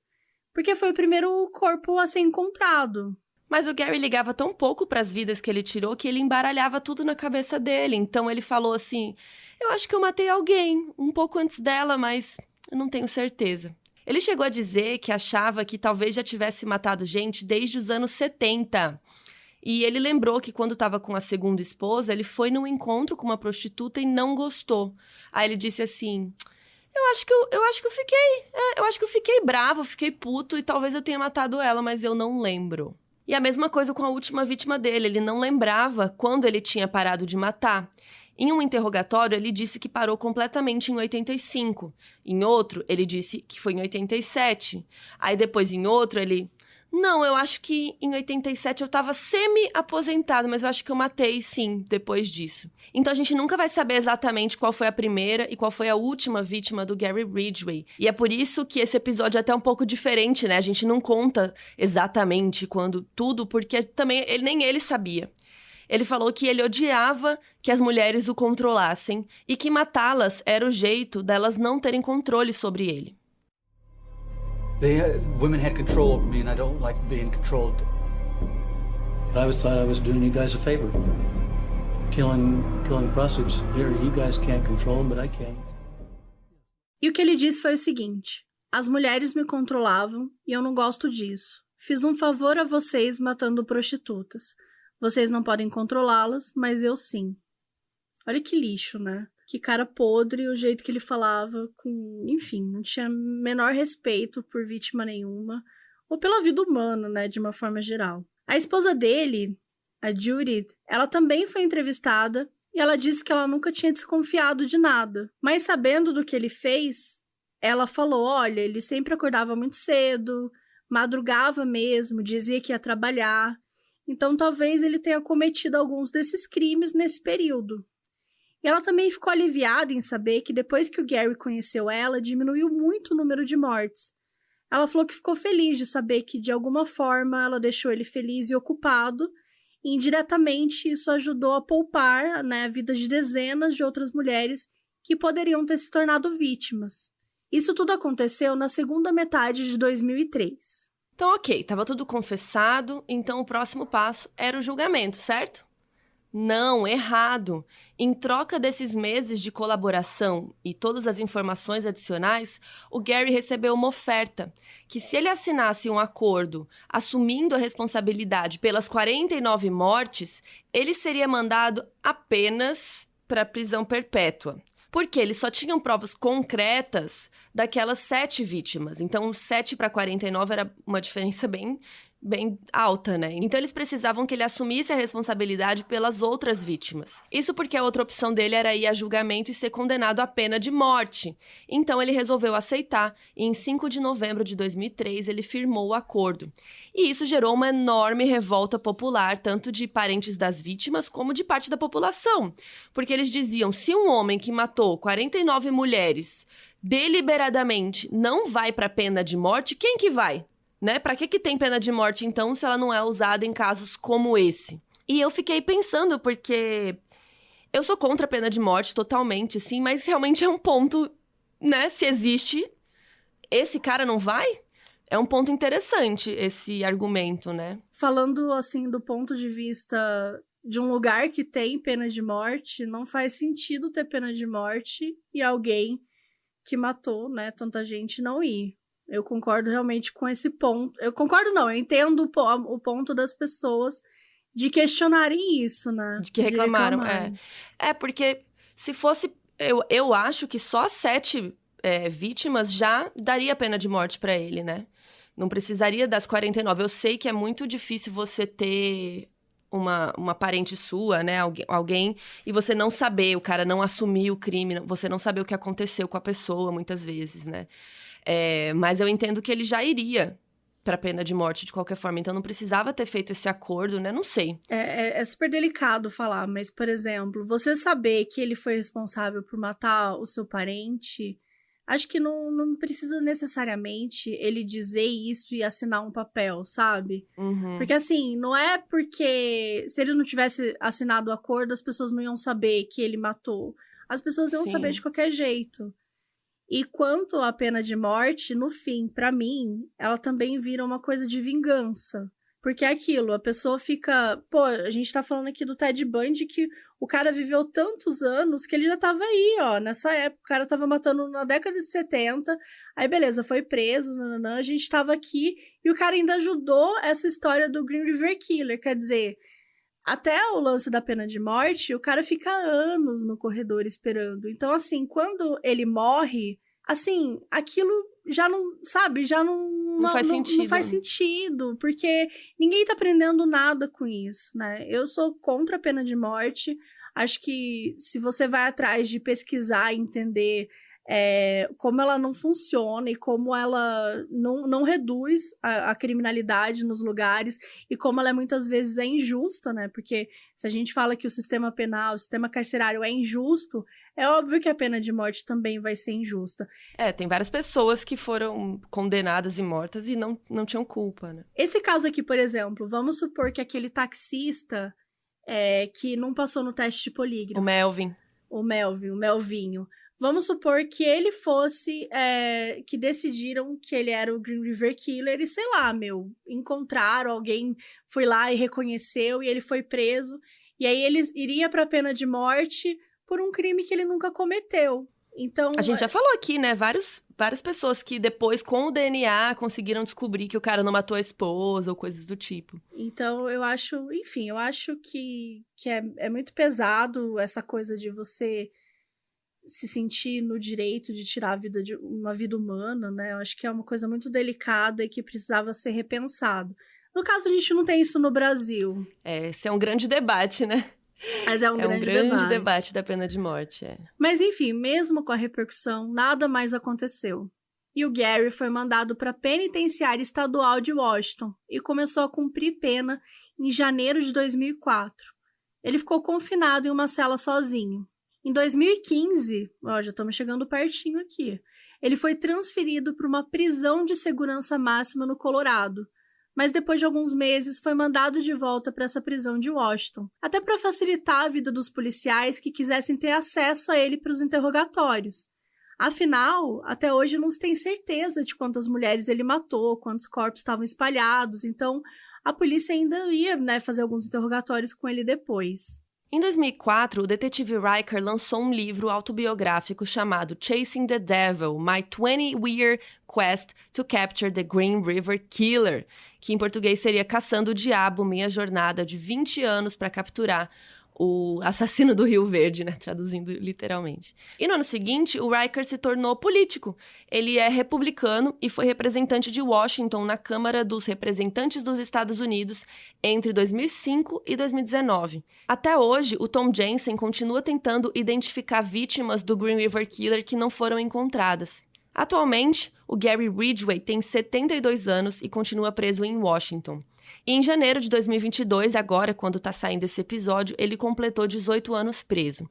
porque foi o primeiro corpo a ser encontrado. Mas o Gary ligava tão pouco para as vidas que ele tirou que ele embaralhava tudo na cabeça dele. Então ele falou assim, eu acho que eu matei alguém, um pouco antes dela, mas eu não tenho certeza. Ele chegou a dizer que achava que talvez já tivesse matado gente desde os anos 70. E ele lembrou que quando estava com a segunda esposa, ele foi num encontro com uma prostituta e não gostou. Aí ele disse assim, eu acho que eu fiquei bravo, fiquei puto e talvez eu tenha matado ela, mas eu não lembro. E a mesma coisa com a última vítima dele, ele não lembrava quando ele tinha parado de matar. Em um interrogatório, ele disse que parou completamente em 85. Em outro, ele disse que foi em 87. Aí depois, em outro, ele... Não, eu acho que em 87 eu estava semi-aposentado, mas eu acho que eu matei, sim, depois disso. Então a gente nunca vai saber exatamente qual foi a primeira e qual foi a última vítima do Gary Ridgway. E é por isso que esse episódio é até um pouco diferente, A gente não conta exatamente quando tudo, porque também nem ele sabia. Ele falou que ele odiava que as mulheres o controlassem e que matá-las era o jeito delas não terem controle sobre ele. Women had control over me, and I don't like being controlled. I thought I was doing you guys a favor. Killing prostitutes. Here, you guys can't control them, but I can. E o que ele disse foi o seguinte, as mulheres me controlavam e eu não gosto disso. Fiz um favor a vocês matando prostitutas. Vocês não podem controlá-las, mas eu sim. Olha que lixo, Que cara podre, o jeito que ele falava, enfim, não tinha menor respeito por vítima nenhuma, ou pela vida humana, de uma forma geral. A esposa dele, a Judith, ela também foi entrevistada e ela disse que ela nunca tinha desconfiado de nada. Mas sabendo do que ele fez, ela falou, olha, ele sempre acordava muito cedo, madrugava mesmo, dizia que ia trabalhar. Então, talvez ele tenha cometido alguns desses crimes nesse período. E ela também ficou aliviada em saber que depois que o Gary conheceu ela, diminuiu muito o número de mortes. Ela falou que ficou feliz de saber que, de alguma forma, ela deixou ele feliz e ocupado, e indiretamente isso ajudou a poupar, né, a vida de dezenas de outras mulheres que poderiam ter se tornado vítimas. Isso tudo aconteceu na segunda metade de 2003. Então, ok, tava tudo confessado, então o próximo passo era o julgamento, certo? Não, errado. Em troca desses meses de colaboração e todas as informações adicionais, o Gary recebeu uma oferta, que se ele assinasse um acordo assumindo a responsabilidade pelas 49 mortes, ele seria mandado apenas para prisão perpétua. Porque eles só tinham provas concretas daquelas 7 vítimas. Então, 7 para 49 era uma diferença bem alta, né? Então, eles precisavam que ele assumisse a responsabilidade pelas outras vítimas. Isso porque a outra opção dele era ir a julgamento e ser condenado à pena de morte. Então, ele resolveu aceitar e, em 5 de novembro de 2003, ele firmou o acordo. E isso gerou uma enorme revolta popular, tanto de parentes das vítimas como de parte da população. Porque eles diziam, se um homem que matou 49 mulheres deliberadamente não vai para a pena de morte, quem que vai? Né? Pra que tem pena de morte, então, se ela não é usada em casos como esse? E eu fiquei pensando, porque eu sou contra a pena de morte totalmente, sim, mas realmente é um ponto, né? Se existe, esse cara não vai? É um ponto interessante esse argumento, né? Falando, assim, do ponto de vista de um lugar que tem pena de morte, não faz sentido ter pena de morte e alguém que matou, né, tanta gente não ir. Eu concordo realmente com esse ponto. Eu concordo não, eu entendo o ponto das pessoas de questionarem isso, né? De que reclamaram, É, porque se fosse... Eu acho que só 7 vítimas já daria pena de morte pra ele, né? Não precisaria das 49. Eu sei que é muito difícil você ter uma parente sua, né? Alguém, e você não saber, o cara não assumir o crime, você não saber o que aconteceu com a pessoa, muitas vezes, né? Mas eu entendo que ele já iria pra pena de morte de qualquer forma, então não precisava ter feito esse acordo, né? Não sei. É super delicado falar, mas, por exemplo, você saber que ele foi responsável por matar o seu parente, acho que não precisa necessariamente ele dizer isso e assinar um papel, sabe? Uhum. Porque, assim, não é porque se ele não tivesse assinado o acordo, as pessoas não iam saber que ele matou. As pessoas iam saber de qualquer jeito. E quanto à pena de morte, no fim, pra mim, ela também vira uma coisa de vingança. Porque é aquilo, a pessoa fica... Pô, a gente tá falando aqui do Ted Bundy, que o cara viveu tantos anos que ele já tava aí, ó. Nessa época, o cara tava matando na década de 70. Aí, beleza, foi preso, nananã, a gente tava aqui. E o cara ainda ajudou essa história do Green River Killer. Quer dizer, até o lance da pena de morte, o cara fica anos no corredor esperando. Então, assim, quando ele morre, assim, aquilo já não, sabe, já não faz sentido. Não faz sentido, porque ninguém tá aprendendo nada com isso, né? Eu sou contra a pena de morte. Acho que se você vai atrás de pesquisar e entender como ela não funciona e como ela não reduz a criminalidade nos lugares e como ela muitas vezes é injusta, né? Porque se a gente fala que o sistema penal, o sistema carcerário é injusto, é óbvio que a pena de morte também vai ser injusta. Tem várias pessoas que foram condenadas e mortas e não tinham culpa, né? Esse caso aqui, por exemplo, vamos supor que aquele taxista que não passou no teste de polígrafo. O Melvinho. Vamos supor que ele fosse, que decidiram que ele era o Green River Killer e, sei lá, encontraram, alguém foi lá e reconheceu e ele foi preso. E aí ele iria pra pena de morte por um crime que ele nunca cometeu. Então, a gente já falou aqui, né? Várias pessoas que depois, com o DNA, conseguiram descobrir que o cara não matou a esposa ou coisas do tipo. Então, eu acho que é muito pesado essa coisa de você se sentir no direito de tirar a vida de uma vida humana, né? Eu acho que é uma coisa muito delicada e que precisava ser repensado. No caso, a gente não tem isso no Brasil. Esse é um grande debate, né? Mas é um grande debate da pena de morte, Mas enfim, mesmo com a repercussão, nada mais aconteceu. E o Gary foi mandado para a Penitenciária Estadual de Washington e começou a cumprir pena em janeiro de 2004. Ele ficou confinado em uma cela sozinho. Em 2015, já estamos chegando pertinho aqui, ele foi transferido para uma prisão de segurança máxima no Colorado, mas depois de alguns meses foi mandado de volta para essa prisão de Washington, até para facilitar a vida dos policiais que quisessem ter acesso a ele para os interrogatórios. Afinal, até hoje não se tem certeza de quantas mulheres ele matou, quantos corpos estavam espalhados, então a polícia ainda ia, fazer alguns interrogatórios com ele depois. Em 2004, o detetive Riker lançou um livro autobiográfico chamado Chasing the Devil, My 20-Year Quest to Capture the Green River Killer, que em português seria Caçando o Diabo, Minha Jornada de 20 anos para capturar o assassino do Rio Verde, traduzindo literalmente. E no ano seguinte, o Riker se tornou político. Ele é republicano e foi representante de Washington na Câmara dos Representantes dos Estados Unidos entre 2005 e 2019. Até hoje, o Tom Jensen continua tentando identificar vítimas do Green River Killer que não foram encontradas. Atualmente, o Gary Ridgway tem 72 anos e continua preso em Washington. E em janeiro de 2022, agora quando está saindo esse episódio, ele completou 18 anos preso.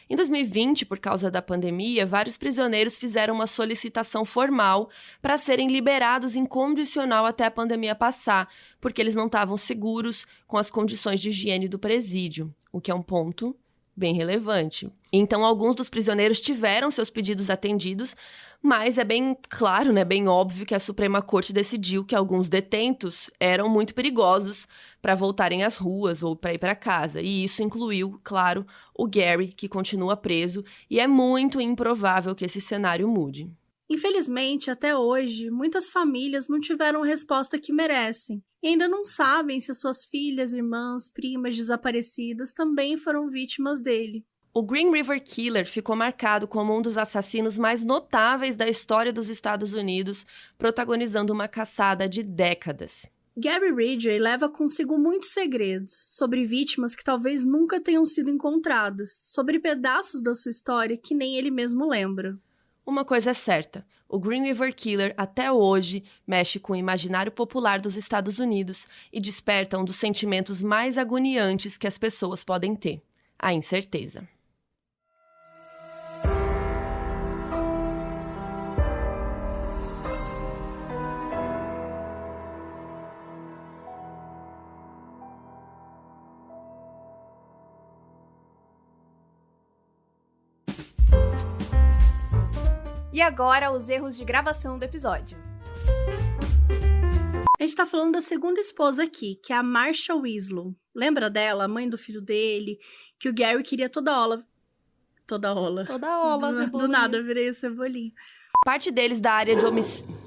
Em 2020, por causa da pandemia, vários prisioneiros fizeram uma solicitação formal para serem liberados em condicional até a pandemia passar, porque eles não estavam seguros com as condições de higiene do presídio, o que é um ponto bem relevante. Então, alguns dos prisioneiros tiveram seus pedidos atendidos, mas é bem claro, bem óbvio que a Suprema Corte decidiu que alguns detentos eram muito perigosos para voltarem às ruas ou para ir para casa. E isso incluiu, claro, o Gary, que continua preso, e é muito improvável que esse cenário mude. Infelizmente, até hoje, muitas famílias não tiveram a resposta que merecem e ainda não sabem se suas filhas, irmãs, primas desaparecidas também foram vítimas dele. O Green River Killer ficou marcado como um dos assassinos mais notáveis da história dos Estados Unidos, protagonizando uma caçada de décadas. Gary Ridgway leva consigo muitos segredos sobre vítimas que talvez nunca tenham sido encontradas, sobre pedaços da sua história que nem ele mesmo lembra. Uma coisa é certa, o Green River Killer até hoje mexe com o imaginário popular dos Estados Unidos e desperta um dos sentimentos mais agoniantes que as pessoas podem ter, a incerteza. E agora, os erros de gravação do episódio. A gente tá falando da segunda esposa aqui, que é a Marcia Winslow. Lembra dela, a mãe do filho dele, que o Gary queria toda ola. Do nada eu virei o Cebolinha. Parte deles da área de homicídio.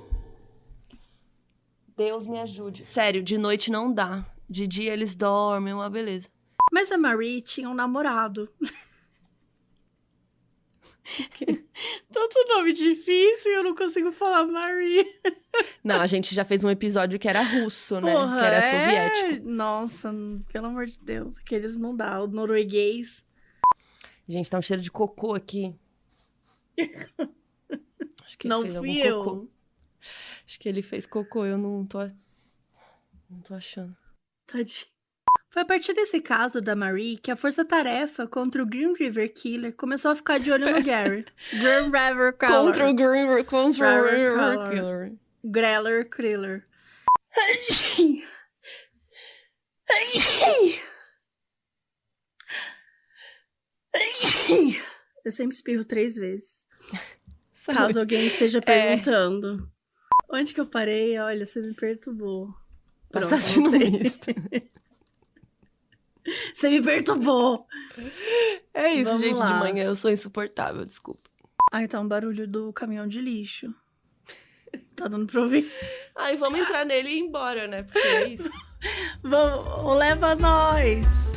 Deus me ajude. Sério, de noite não dá. De dia eles dormem, uma beleza. Mas a Marie tinha um namorado. Tanto nome difícil e eu não consigo falar Marie. Não, a gente já fez um episódio que era russo, né? Que era soviético. Nossa, pelo amor de Deus. Aqueles não dá. O norueguês. Gente, tá um cheiro de cocô aqui. Acho que ele não fez fui algum eu. cocô. Acho que ele fez cocô, eu não tô achando. Tadinho. Foi a partir desse caso da Marie que a força-tarefa contra o Green River Killer começou a ficar de olho no Gary. Green River Killer. Contra o Green River Killer. Greller Kriller. Eu sempre espirro 3 vezes. Caso alguém esteja perguntando. Onde que eu parei? Olha, você me perturbou. Pronto, assassino misto. Você me perturbou. É isso, Vamos gente, lá. de manhã eu sou insuportável, desculpa. Ai, tá um barulho do caminhão de lixo. Tá dando pra ouvir? Ai, vamos entrar nele e ir embora, né? Porque é isso. Vamos, leva nós.